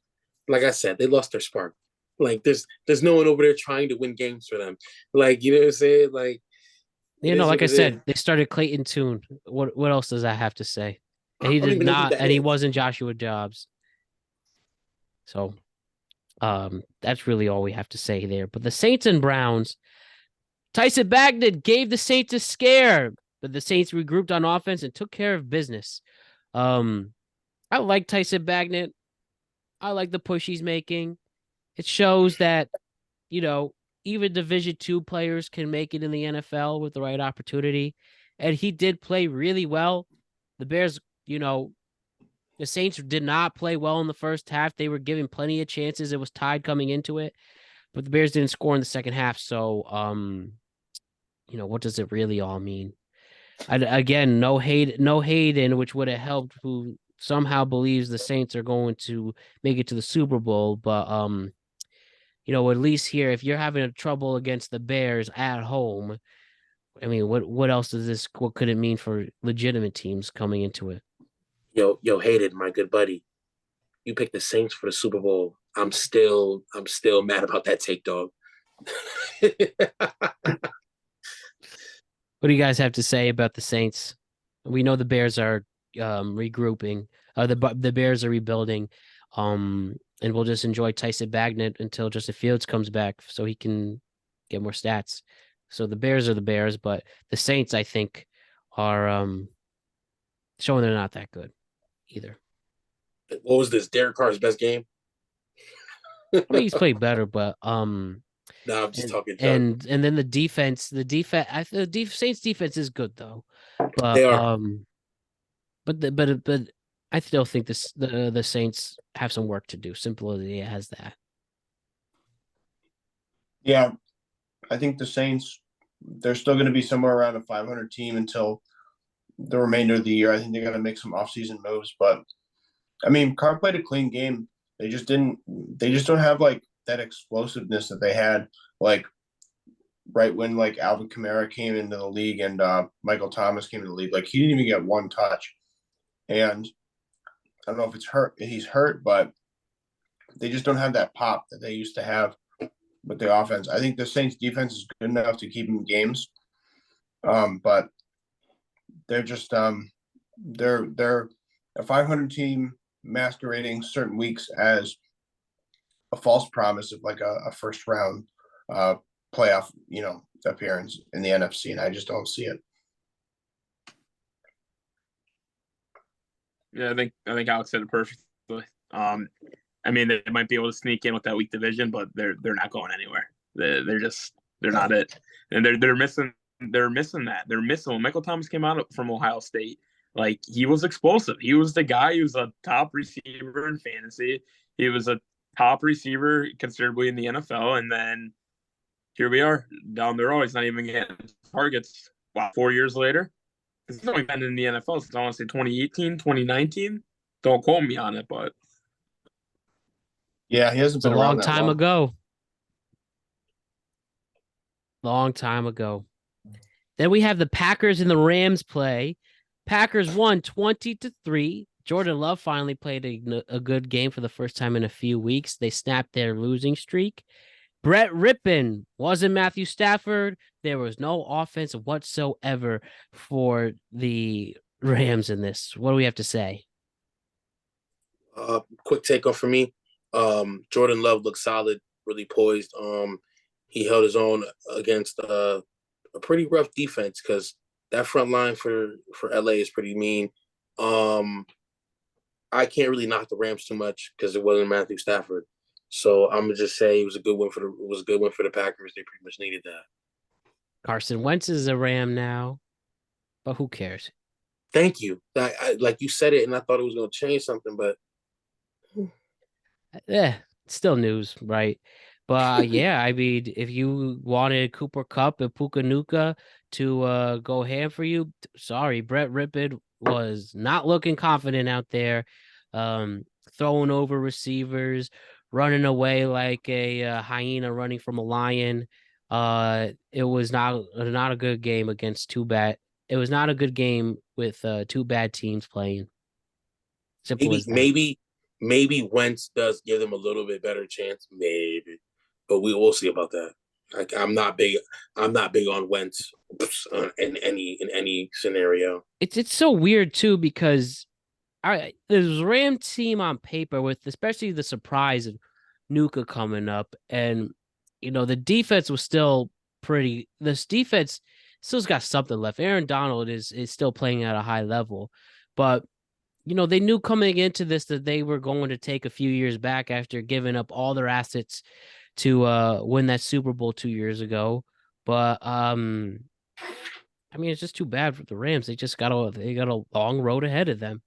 Like I said, they lost their spark. Like there's no one over there trying to win games for them. Like you know what I'm saying? Like it is
Like
what
I
it is.
said, they started Clayton Tune. What else does that have to say?
I
And he
don't
did
even know who
not,
that
and he
is.
wasn't Joshua Dobbs. So that's really all we have to say there. But the Saints and Browns, Tyson Bagdad gave the Saints a scare, but the Saints regrouped on offense and took care of business. I like Tyson Bagdad. I like the push he's making. It shows that, even Division II players can make it in the NFL with the right opportunity. And he did play really well. The Bears, the Saints did not play well in the first half. They were given plenty of chances. It was tied coming into it, but the Bears didn't score in the second half. So, what does it really all mean? Again, no Hayden, which would have helped, who somehow believes the Saints are going to make it to the Super Bowl. But, at least here, if you're having trouble against the Bears at home, I mean, what else what could it mean for legitimate teams coming into it?
Yo, Hayden, my good buddy. You picked the Saints for the Super Bowl. I'm still mad about that take, dog.
What do you guys have to say about the Saints? We know the Bears are regrouping. The Bears are rebuilding. And we'll just enjoy Tyson Bagnet until Justin Fields comes back so he can get more stats. So the Bears are the Bears, but the Saints, I think, are showing they're not that good either.
What was this? Derek Carr's best game?
I mean, he's played better, but
No, I'm just talking.
and then the defense, Saints defense is good though, but
They are.
but I still think the Saints have some work to do. Simple as it has that.
Yeah, I think the Saints, they're still going to be somewhere around a 500 team until the remainder of the year. I think they're going to make some offseason moves, but I mean, Carr played a clean game. They just don't have like that explosiveness that they had like right when like Alvin Kamara came into the league and Michael Thomas came into the league. Like he didn't even get one touch. And I don't know if he's hurt, but they just don't have that pop that they used to have with the offense. I think the Saints defense is good enough to keep them in games. But they're just they're a 500 team masquerading certain weeks as a false promise of like a first round playoff, appearance in the NFC, and I just don't see it.
Yeah, I think Alex said it perfectly. I mean, they might be able to sneak in with that weak division, but they're not going anywhere. They're not it, and they're missing that. They're missing when Michael Thomas came out from Ohio State. Like he was explosive. He was the guy who was a top receiver in fantasy. He was a top receiver considerably in the NFL, and then here we are down the road. He's not even getting targets. Wow, 4 years later. He's only been in the NFL since I want to say 2018, 2019. Don't quote me on it, but
yeah, he hasn't
It's a
been around
long
that
time
long.
ago. Long time ago. Then we have the Packers and the Rams play. Packers won 20-3. Jordan Love finally played a good game for the first time in a few weeks. They snapped their losing streak. Brett Rippon wasn't Matthew Stafford. There was no offense whatsoever for the Rams in this. What do we have to say?
Quick takeoff for me. Jordan Love looked solid, really poised. He held his own against a pretty rough defense because That front line for LA is pretty mean. I can't really knock the Rams too much because it wasn't Matthew Stafford. So I'm gonna just say it was a good win for the Packers. They pretty much needed that.
Carson Wentz is a Ram now, but who cares?
Thank you. Like you said it, and I thought it was gonna change something, but
Yeah, still news, right? But yeah, I mean, if you wanted Cooper Cup and Puka Nuka to go ham for you, sorry, Brett Rippon was not looking confident out there, throwing over receivers, running away like a hyena running from a lion. It was not a good game against two bad. It was not a good game with two bad teams playing. Simple as that.
maybe Wentz does give them a little bit better chance, maybe, but we will see about that. Like I'm not big on Wentz in any scenario.
It's so weird too because there's Ram team on paper with especially the surprise of Nuka coming up, and the defense was still pretty. This defense still's got something left. Aaron Donald is still playing at a high level, but they knew coming into this that they were going to take a few years back after giving up all their assets to win that Super Bowl 2 years ago. But I mean, it's just too bad for the Rams. They got a long road ahead of them.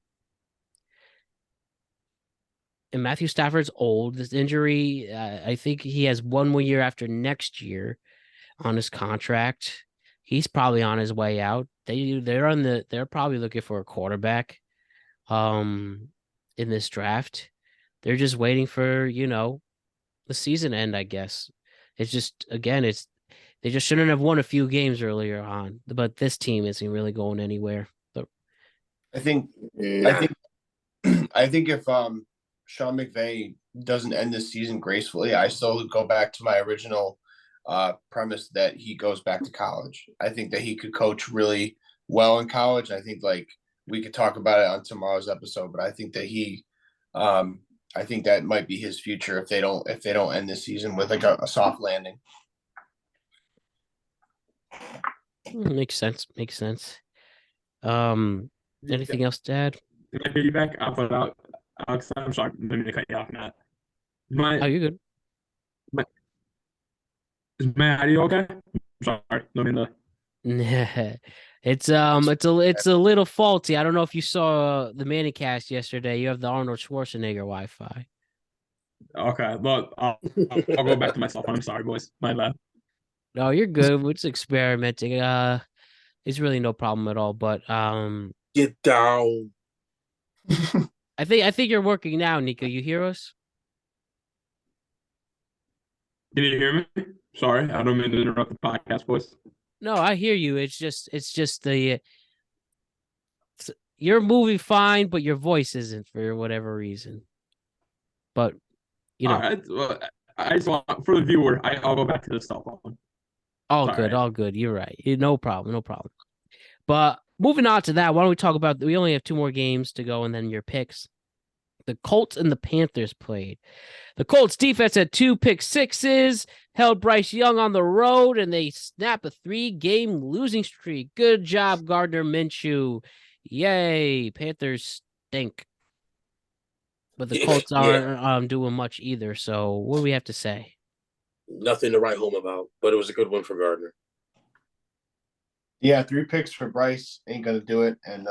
And Matthew Stafford's old. This injury, I think he has one more year after next year on his contract. He's probably on his way out. They're probably looking for a quarterback in this draft. They're just waiting for, the season end, I guess. It's just they just shouldn't have won a few games earlier on, but this team isn't really going anywhere.
I think if Sean McVay doesn't end this season gracefully, I still go back to my original premise that he goes back to college. I think that he could coach really well in college. I think we could talk about it on tomorrow's episode, but I think that I think that might be his future if they don't end this season with a soft landing.
Makes sense. Anything else to add?
Can I piggyback off of Alex? I'm sorry, I'm going to cut you off, Matt.
You're good.
Is my audio okay? I'm sorry, no mean to.
It's a little faulty. I don't know if you saw the Manicast yesterday. You have the Arnold Schwarzenegger Wi-Fi.
Okay, well, I'll go back to myself. I'm sorry, boys. My bad.
No, you're good. We're just experimenting. It's really no problem at all. But
Get down.
I think you're working now, Nico. You hear us?
Can you hear me? Sorry, I don't mean to interrupt the podcast, boys.
No, I hear you. It's just you're moving fine, but your voice isn't for whatever reason. But
all right. Well, I just want for the viewer. I'll go back to the cell phone.
All good. You're right. No problem. But moving on to that, why don't we talk about? We only have 2 more games to go, and then your picks. The Colts and the Panthers played. The Colts defense had 2 pick sixes, held Bryce Young on the road, and they snap a 3-game losing streak. Good job, Gardner Minshew. Yay, Panthers stink. But the Colts aren't doing much either, so what do we have to say?
Nothing to write home about, but it was a good one for Gardner.
Yeah, 3 picks for Bryce ain't going to do it, and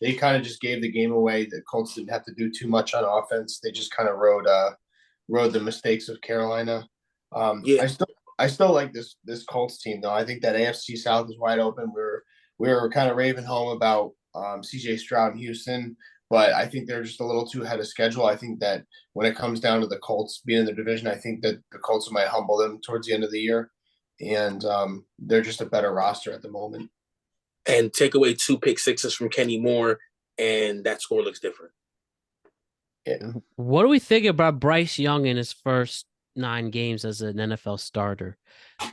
they kind of just gave the game away. The Colts didn't have to do too much on offense. They just kind of rode the mistakes of Carolina. I still like this Colts team though. I think that AFC South is wide open. We were kind of raving home about CJ Stroud in Houston, but I think they're just a little too ahead of schedule. I think that when it comes down to the Colts being in the division, I think that the Colts might humble them towards the end of the year, and they're just a better roster at the moment.
And take away 2 pick sixes from Kenny Moore, and that score looks different.
Yeah.
What do we think about Bryce Young in his first 9 games as an NFL starter?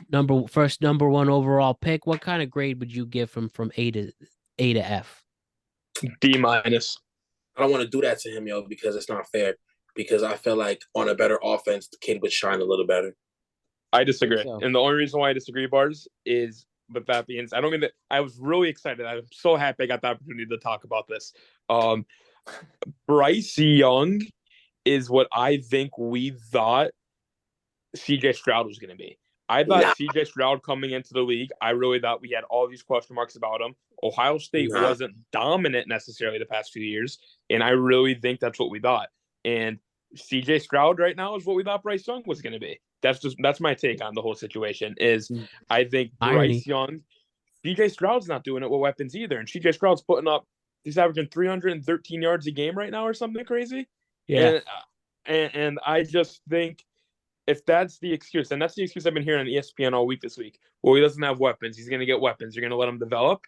Number 1 overall pick. What kind of grade would you give him from A to F?
D-.
I don't want to do that to him, because it's not fair. Because I feel like on a better offense, the kid would shine a little better.
I disagree.
So.
And the only reason why I disagree, Bars, is with that being said, I don't mean that. I was really excited. I'm so happy I got the opportunity to talk about this. Bryce Young is what I think we thought CJ Stroud was going to be. I thought CJ Stroud coming into the league, I really thought we had all these question marks about him. Ohio State wasn't dominant necessarily the past few years, and I really think that's what we thought. And CJ Stroud right now is what we thought Bryce Young was going to be. That's my take on the whole situation. Is I think Bryce Young, CJ Stroud's not doing it with weapons either, and CJ Stroud's he's averaging 313 yards a game right now or something crazy.
Yeah,
and I just think, if that's the excuse, and that's the excuse I've been hearing on ESPN all week this week, well, he doesn't have weapons. He's going to get weapons. You're going to let him develop.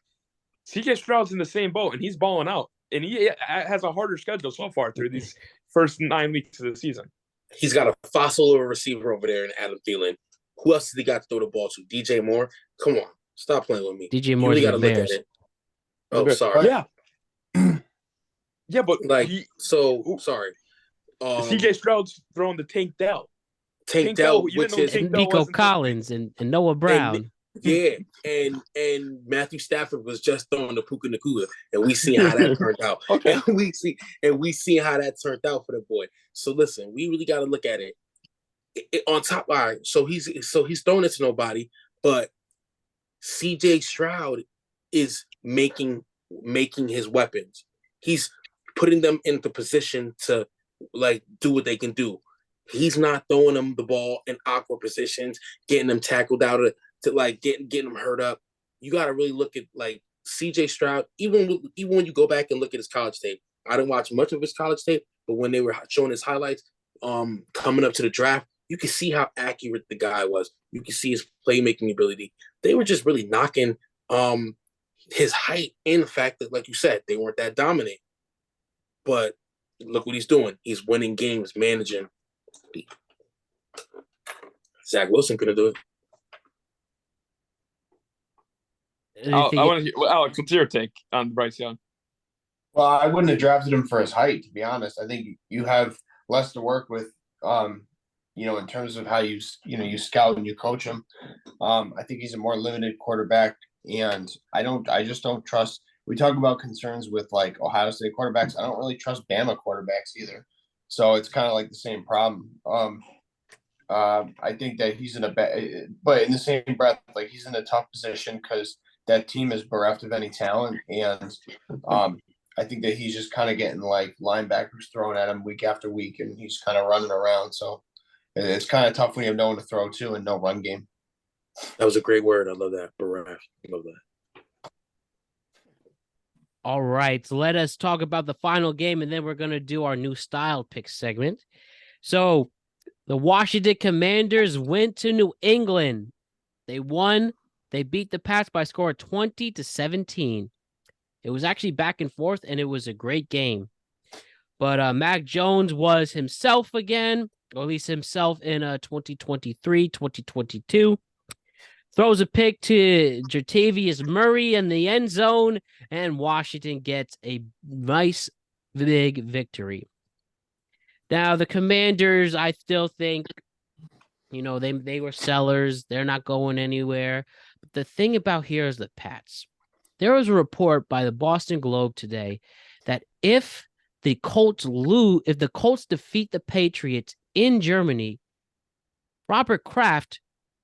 CJ Stroud's in the same boat, and he's balling out. And he has a harder schedule so far through these first 9 weeks of the season.
He's got a fossil of a receiver over there in Adam Thielen. Who else has he got to throw the ball to? DJ Moore? Come on. Stop playing with me.
DJ Moore's
really
the Bears.
Oh, sorry.
Yeah. Yeah, but
sorry.
CJ Stroud's throwing the Tank Dell.
Tank Dell, which is
Nico Collins and Noah Brown.
And Matthew Stafford was just throwing the Puka Nakua, and we see how that turned out.
Okay.
And we see how that turned out for the boy. So listen, we really got to look at it. On top line. So he's throwing it to nobody, but CJ Stroud is making his weapons. He's putting them into position to do what they can do. He's not throwing them the ball in awkward positions, getting them tackled out of getting them hurt up. You got to really look at CJ Stroud. Even when you go back and look at his college tape, I didn't watch much of his college tape, but when they were showing his highlights, coming up to the draft, you can see how accurate the guy was. You can see his playmaking ability. They were just really knocking his height and the fact that, like you said, they weren't that dominant. But look what he's doing. He's winning games, managing. Zach Wilson couldn't do it.
I want to hear, Alex, what's your take on Bryce Young?
Well, I wouldn't have drafted him for his height, to be honest. I think you have less to work with, in terms of how you scout and you coach him. I think he's a more limited quarterback, and I just don't trust. We talk about concerns with Ohio State quarterbacks. I don't really trust Bama quarterbacks either. So it's kind of like the same problem. I think that he's but in the same breath, he's in a tough position because that team is bereft of any talent, and I think that he's just kind of getting linebackers thrown at him week after week, and he's kind of running around. So it's kind of tough when you have no one to throw to and no run game.
That was a great word. I love that. Bereft. I love that.
All right, so let us talk about the final game, and then we're going to do our new style pick segment. So the Washington Commanders went to New England. They won. They beat the Pats by a score of 20-17. It was actually back and forth, and it was a great game. But Mac Jones was himself again, or at least himself in 2023, 2022. Throws a pick to Jartavius Murray in the end zone, and Washington gets a nice, big victory. Now, the Commanders, I still think, they were sellers. They're not going anywhere. But the thing about here is the Pats. There was a report by the Boston Globe today that if the Colts defeat the Patriots in Germany, Robert Kraft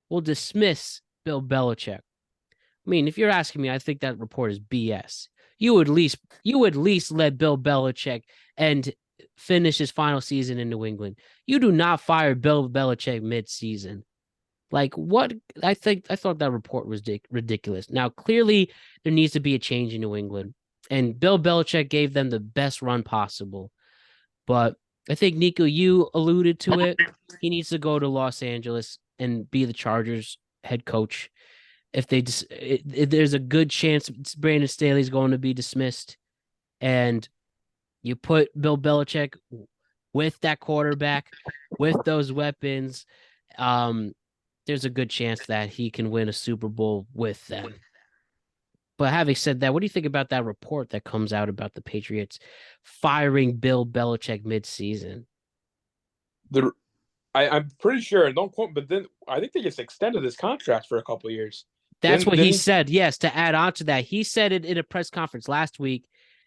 will dismiss Bill Belichick. I mean, if you're asking me, I think that report is BS. You would at least let Bill Belichick and finish his final season in New England. You do not fire Bill Belichick mid-season. What? I thought that report was ridiculous. Now, clearly, there needs to be a change in New England, and Bill Belichick gave them the best run possible. But I think, Nico, you alluded to it. He needs to go to Los Angeles and be the Chargers head coach. If there's a good chance Brandon Staley's going to be dismissed, and you put Bill Belichick with that quarterback, with those weapons, there's a good chance that he can win a Super Bowl with them. But having said that, what do you think about that report that comes out about the Patriots firing Bill Belichick mid-season?
I'm pretty sure, don't quote, but then I think they just extended his contract for a couple of years.
That's what
Didn't
he
he-
said. Yes, to add on to that, he said it in a press conference last week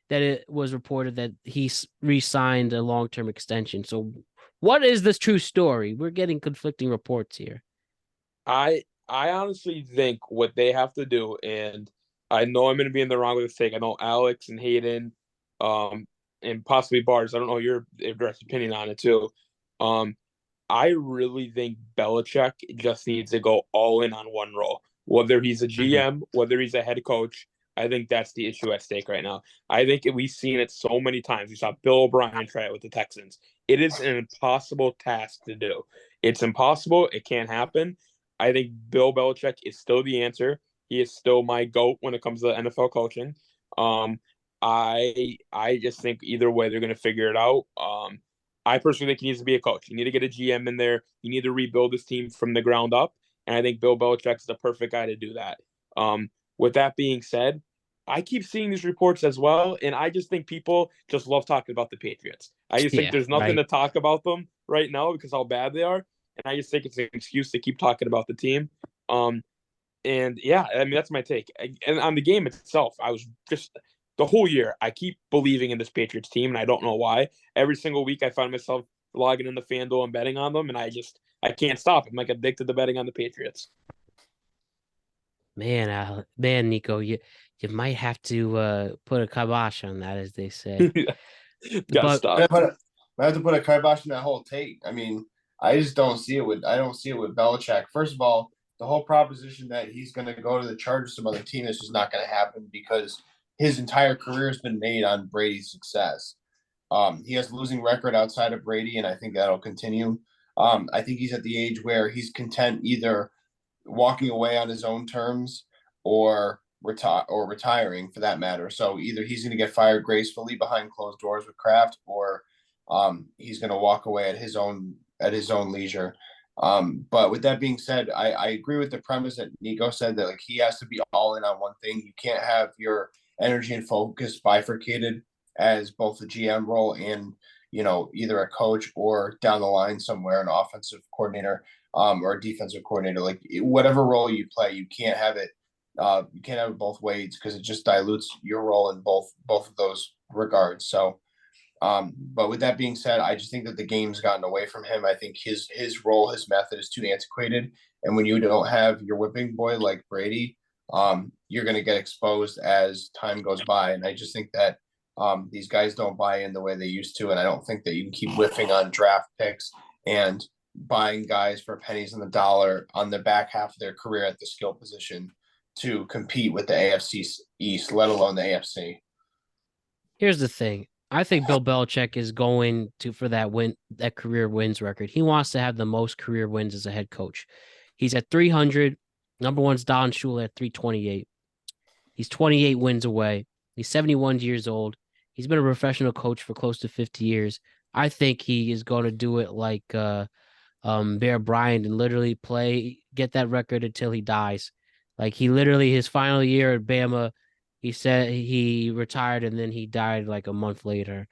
that it was reported that he re-signed a long-term extension. So, what is this true story? We're getting conflicting reports here.
I honestly think what they have to do, and I know I'm going to be in the wrong with this take. I know Alex and Hayden, and possibly Bars. I don't know your direct opinion on it too. Um, I really think Belichick just needs to go all in on one role. Whether he's a GM, whether he's a head coach, I think that's the issue at stake right now. I think we've seen it so many times. We saw Bill O'Brien try it with the Texans. It is an impossible task to do. It's impossible. It can't happen. I think Bill Belichick is still the answer. He is still my GOAT when it comes to NFL coaching. Um, I just think either way they're going to figure it out. I personally think he needs to be a coach. You need to get a GM in there. You need to rebuild this team from the ground up. And I think Bill Belichick is the perfect guy to do that. With that being said, I keep seeing these reports as well, and I just think people just love talking about the Patriots. I just think there's nothing to talk about them right now because how bad they are, and I just think it's an excuse to keep talking about the team. And yeah, I mean that's my take. And on the game itself, I was just the whole year I keep believing in this Patriots team, and I don't know why. Every single week I find myself logging in the FanDuel and betting on them, and I can't stop. I'm like addicted to betting on the Patriots.
Man, Nico, you might have to put a kibosh on that, as they say.
Gotta
But
stop.
I have to put a kibosh in that whole take. I mean, I just don't see it with Belichick. First of all, the whole proposition that he's going to go to the Chargers, some other team, is just not going to happen because his entire career has been made on Brady's success. He has a losing record outside of Brady, and I think that'll continue. I think he's at the age where he's content either walking away on his own terms or retiring for that matter. So either he's going to get fired gracefully behind closed doors with Kraft, or he's going to walk away at his own leisure. But with that being said, I agree with the premise that Nico said that like he has to be all in on one thing. You can't have your energy and focus bifurcated as both a GM role and either a coach or down the line somewhere an offensive coordinator or a defensive coordinator. Like whatever role you play, you can't have it both ways because it just dilutes your role in both of those regards. So but with that being said, I just think that the game's gotten away from him. I think his role, his method is too antiquated. And when you don't have your whipping boy like Brady, you're going to get exposed as time goes by. And I just think that these guys don't buy in the way they used to. And I don't think that you can keep whiffing on draft picks and buying guys for pennies on the dollar on the back half of their career at the skill position to compete with the AFC East, let alone the AFC.
here's the thing. I think Bill Belichick is going for that career wins record. He wants to have the most career wins as a head coach. He's at 300. Number one's Don Shula at 328. He's 28 wins away. He's 71 years old. He's been a professional coach for close to 50 years. I think he is going to do it like Bear Bryant and literally get that record until he dies. Like he literally, his final year at Bama, he said he retired and then he died like a month later.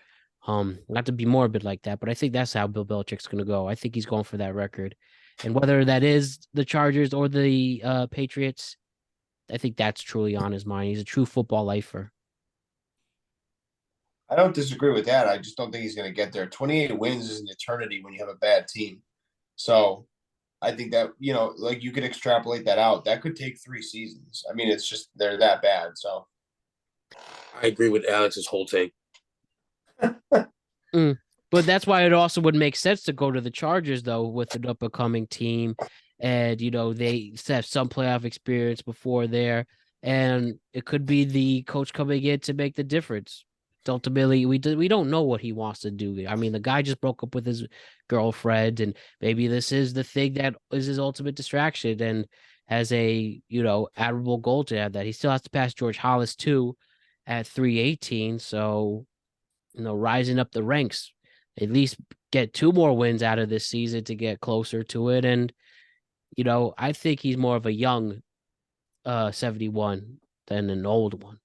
Not to be morbid like that, but I think that's how Bill Belichick's going to go. I think he's going for that record. And whether that is the Chargers or the Patriots, I think that's truly on his mind. He's a true football lifer.
I don't disagree with that. I just don't think he's going to get there. 28 wins is an eternity when you have a bad team. So I think that, like you could extrapolate that out. That could take 3 seasons. I mean, it's just they're that bad. So
I agree with Alex's whole take.
But that's why it also would make sense to go to the Chargers, though, with an up-and-coming team. And, they have some playoff experience before there. And it could be the coach coming in to make the difference. Ultimately, we don't know what he wants to do. I mean, the guy just broke up with his girlfriend, and maybe this is the thing that is his ultimate distraction and has a, admirable goal to have that. He still has to pass George Hollis, too, at 318. So, rising up the ranks, at least get 2 more wins out of this season to get closer to it. And, I think he's more of a young 71 than an old one.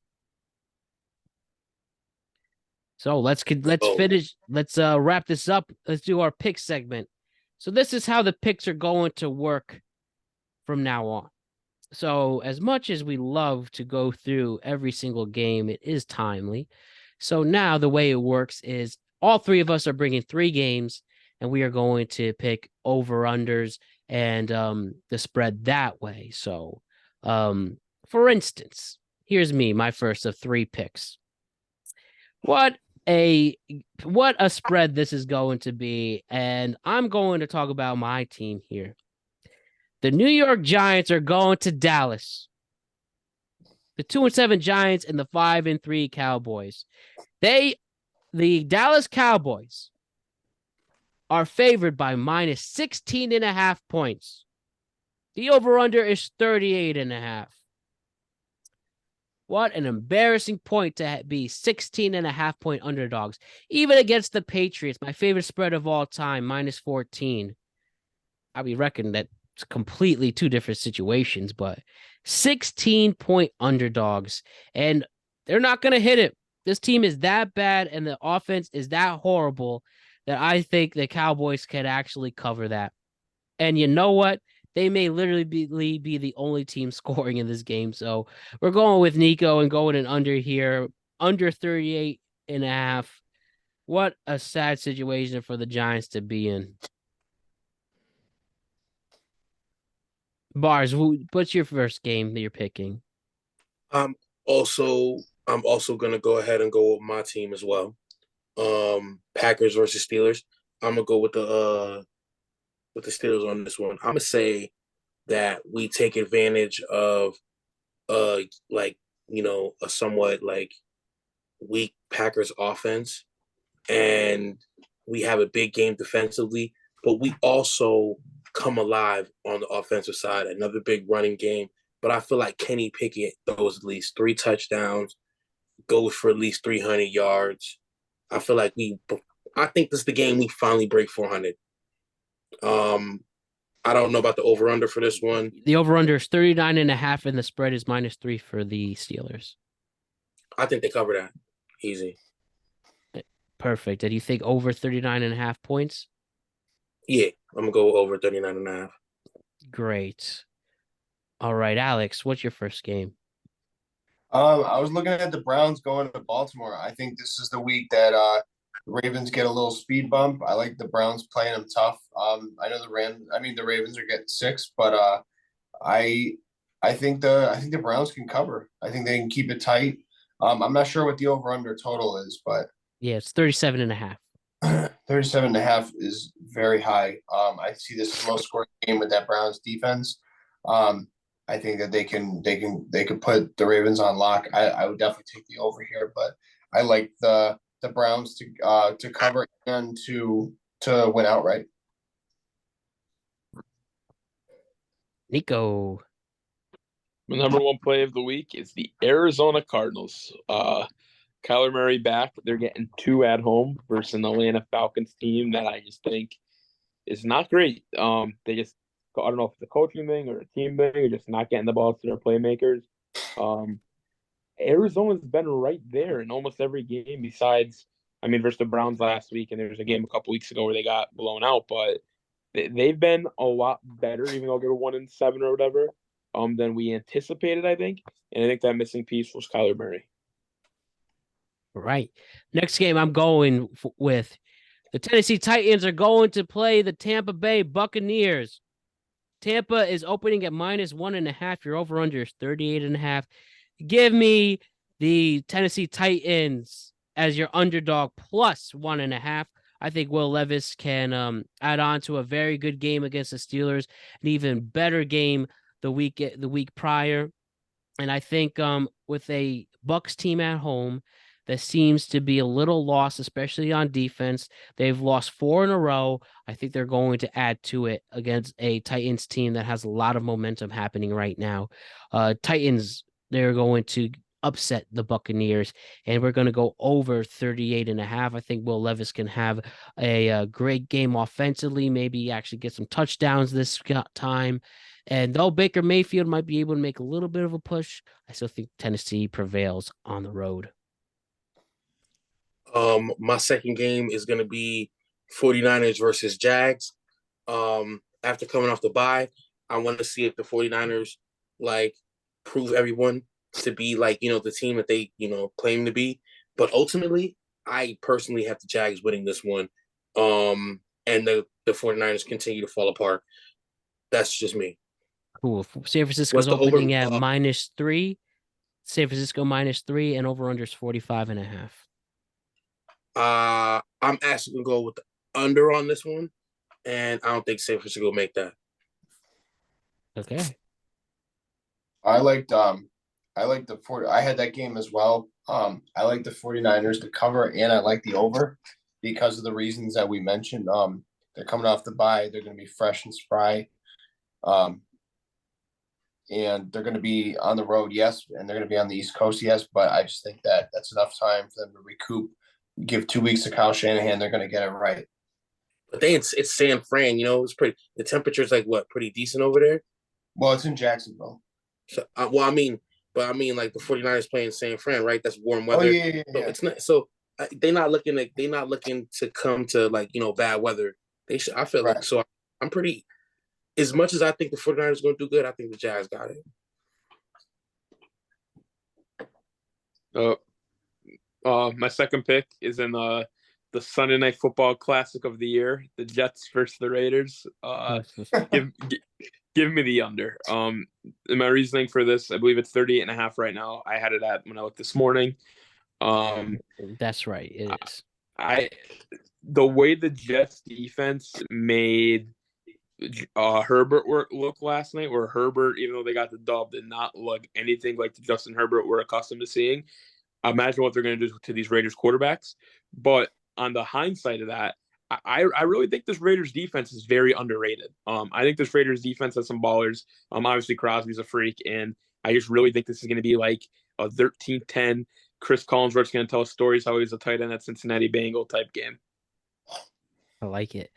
So let's finish. Let's wrap this up. Let's do our pick segment. So this is how the picks are going to work from now on. So as much as we love to go through every single game, it is timely. So now the way it works is all three of us are bringing 3 games, and we are going to pick over-unders and the spread that way. So for instance, here's me, my first of 3 picks. What a spread this is going to be, and I'm going to talk about my team here. The New York Giants are going to Dallas. The 2-7 Giants and the 5-3 Cowboys. The Dallas Cowboys are favored by minus 16.5 points. The over-under is 38.5. What an embarrassing point to be 16.5 point underdogs. Even against the Patriots, my favorite spread of all time, minus 14. I mean, reckon that it's completely 2 different situations, but 16-point underdogs. And they're not going to hit it. This team is that bad and the offense is that horrible that I think the Cowboys can actually cover that. And you know what? They may literally be the only team scoring in this game. So we're going with Nico and going in under here, under 38.5. What a sad situation for the Giants to be in. Bars, what's your first game that you're picking?
I'm also gonna go ahead and go with my team as well. Packers versus Steelers. I'm gonna go with the Steelers on this one. I'm gonna say that we take advantage of a somewhat like weak Packers offense, and we have a big game defensively, but we also come alive on the offensive side. Another big running game, but I feel like Kenny Pickett throws at least 3 touchdowns, goes for at least 300 yards. I feel like I think this is the game we finally break 400. I don't know about the over-under for this one.
The over-under is 39.5, and the spread is minus 3 for the Steelers.
I think they cover that. Easy.
Perfect. And you think over 39.5 points?
Yeah, I'm going to go over 39.5.
Great. All right, Alex, what's your first game?
I was looking at the Browns going to Baltimore. I think this is the week that the Ravens get a little speed bump. I like the Browns playing them tough. I know the Ravens are getting 6, but I think the Browns can cover. I think they can keep it tight. I'm not sure what the over under total is, but
yeah, it's 37.5.
37.5 is very high. I see this as the most scoring game with that Browns defense. I think that they could put the Ravens on lock. I would definitely take the over here, but I like the Browns to cover and to win outright.
Nico.
My number 1 play of the week is the Arizona Cardinals. Kyler Murray back. They're getting 2 at home versus an Atlanta Falcons team that I just think is not great. They just, I don't know if it's a coaching thing or a team thing, or just not getting the ball to their playmakers. Arizona's been right there in almost every game besides, versus the Browns last week, and there was a game a couple weeks ago where they got blown out, but they've been a lot better, even though they're 1-7 or whatever, than we anticipated, I think. And I think that missing piece was Kyler Murray.
Right. Next game I'm going with the Tennessee Titans are going to play the Tampa Bay Buccaneers. Tampa is opening at minus 1.5. Your over-under is 38.5. Give me the Tennessee Titans as your underdog plus 1.5. I think Will Levis can add on to a very good game against the Steelers, an even better game the week prior. And I think with a Bucs team at home that seems to be a little lost, especially on defense. They've lost 4 in a row. I think they're going to add to it against a Titans team that has a lot of momentum happening right now. Titans, they're going to upset the Buccaneers, and we're going to go over 38.5. I think Will Levis can have a great game offensively, maybe actually get some touchdowns this time. And though Baker Mayfield might be able to make a little bit of a push, I still think Tennessee prevails on the road.
My second game is going to be 49ers versus Jags. After coming off the bye, I want to see if the 49ers like prove everyone to be like, the team that they, claim to be. But ultimately, I personally have the Jags winning this one. And the 49ers continue to fall apart. That's just me.
Cool. San Francisco's
What's the over?
opening at -3. San Francisco -3 and over under is 45.5.
I'm actually gonna go with the under on this one, and I don't think San Francisco will make that.
Okay.
I liked the 40. I had that game as well. I like the 49ers to cover, and I like the over because of the reasons that we mentioned. They're coming off the bye. They're going to be fresh and spry. And they're going to be on the road, yes, and they're going to be on the East Coast, yes. But I just think that that's enough time for them to recoup. Give 2 weeks to Kyle Shanahan, they're going to get it right.
But then it's San Fran, it's pretty. The temperature's like what, pretty decent over there.
Well, it's in Jacksonville.
So, like the 49ers playing San Fran, right? That's warm weather.
Oh yeah.
So it's not. So they're not looking to come to bad weather. They should. I feel
Right.
like so. I'm pretty. As much as I think the 49ers are going to do good, I think the Jags got it.
My second pick is in the Sunday Night Football Classic of the year, the Jets versus the Raiders. Give me the under. And my reasoning for this, I believe it's 38.5 right now. I had it at when I looked this morning.
That's right. It is.
The way the Jets defense made Herbert look last night, where Herbert, even though they got the dub, did not look anything like the Justin Herbert we're accustomed to seeing. Imagine what they're going to do to these Raiders quarterbacks. But on the hindsight of that, I really think this Raiders defense is very underrated. I think this Raiders defense has some ballers. Obviously Crosby's a freak, and I just really think this is going to be like a 13-10. Chris Collinsworth's going to tell stories how he's a tight end at Cincinnati Bengal type game.
I like it.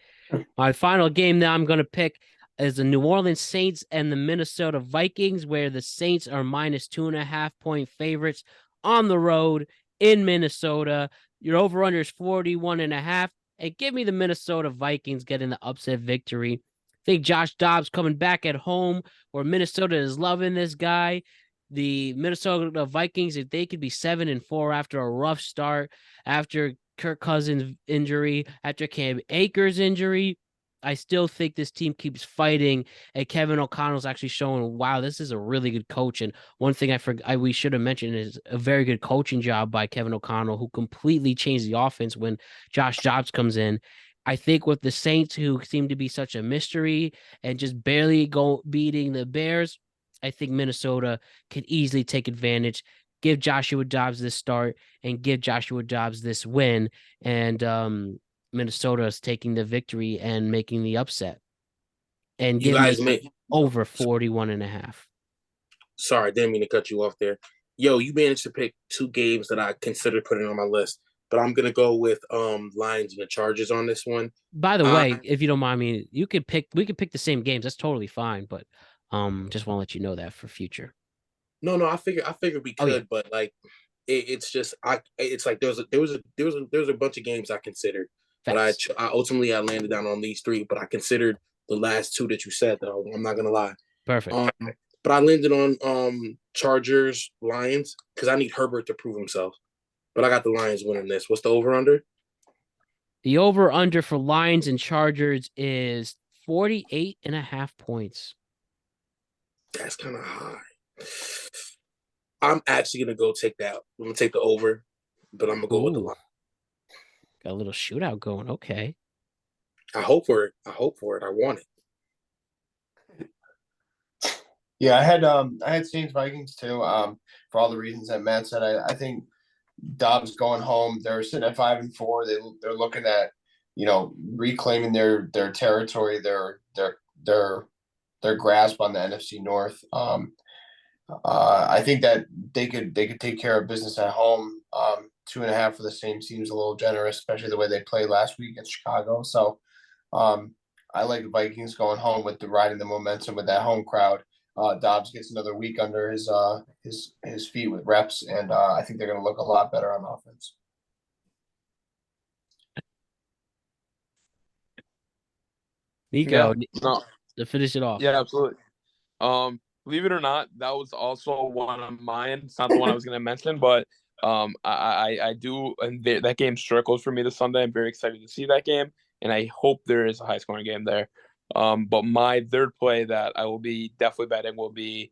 My final game that I'm going to pick is the New Orleans Saints and the Minnesota Vikings, where the Saints are -2.5-point favorites on the road in Minnesota. Your over-under is 41.5. And give me the Minnesota Vikings getting the upset victory. I think Josh Dobbs coming back at home, where Minnesota is loving this guy. The Minnesota Vikings, if they could be 7-4 after a rough start, after Kirk Cousins' injury, after Cam Akers' injury, I still think this team keeps fighting, and Kevin O'Connell's actually showing, wow, this is a really good coach. And one thing we should have mentioned is a very good coaching job by Kevin O'Connell, who completely changed the offense when Josh Dobbs comes in. I think with the Saints, who seem to be such a mystery and just barely beating the Bears, I think Minnesota can easily take advantage, give Joshua Dobbs this start, and give Joshua Dobbs this win. And Minnesota is taking the victory and making the upset. And
You
give
guys
me over 41.5.
Sorry, I didn't mean to cut you off there. Yo, you managed to pick 2 games that I considered putting on my list, but I'm gonna go with Lions and the Chargers on this one.
By the way, if you don't mind me, we could pick the same games. That's totally fine, but just want to let you know that for future.
No, I figured we could,
yeah.
but like it's just it's like there was a bunch of games I considered,
Facts.
but I ultimately I landed down on these 3, but I considered the last 2 that you said, though. I'm not gonna lie.
Perfect.
But I landed on Chargers Lions because I need Herbert to prove himself. But I got the Lions winning this. What's the over under?
The over under for Lions and Chargers is 48.5 points.
That's kind of high. I'm actually gonna go take that. I'm gonna take the over, but I'm gonna go with the Lions.
Got a little shootout going. Okay.
I hope for it. I want it.
Yeah, I had Saints Vikings too. For all the reasons that Matt said, I think Dobbs going home. They're sitting at 5-4. They're looking at reclaiming their territory, their grasp on the NFC North. I think that they could take care of business at home. 2.5 for the same seems a little generous, especially the way they played last week in Chicago. So I like the Vikings going home with riding the momentum with that home crowd. Dobbs gets another week under his feet with reps, and I think they're going to look a lot better on offense.
Nico,
no,
to finish it off.
Yeah, absolutely. believe it or not, that was also one of mine. It's not the one I was going to mention, but I do, and that game circles for me this Sunday. I'm very excited to see that game, and I hope there is a high scoring game there. But my third play that I will be definitely betting will be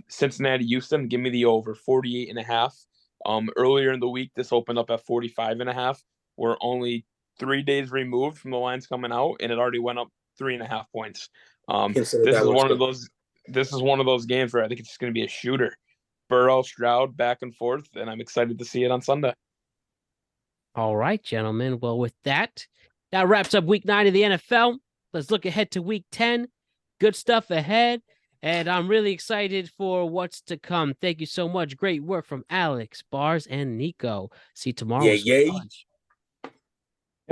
Cincinnati Houston. Give me the over 48.5. Earlier in the week, this opened up at 45.5. We're only 3 days removed from the lines coming out, and it already went up 3.5 points. This is one of those. This is one of those games where I think it's just going to be a shooter. Burrow, Stroud, back and forth, and I'm excited to see it on Sunday.
All right, gentlemen. Well, with that wraps up week 9 of the NFL. Let's look ahead to week 10. Good stuff ahead, and I'm really excited for what's to come. Thank you so much. Great work from Alex, Bars, and Nico. See you tomorrow.
Yeah.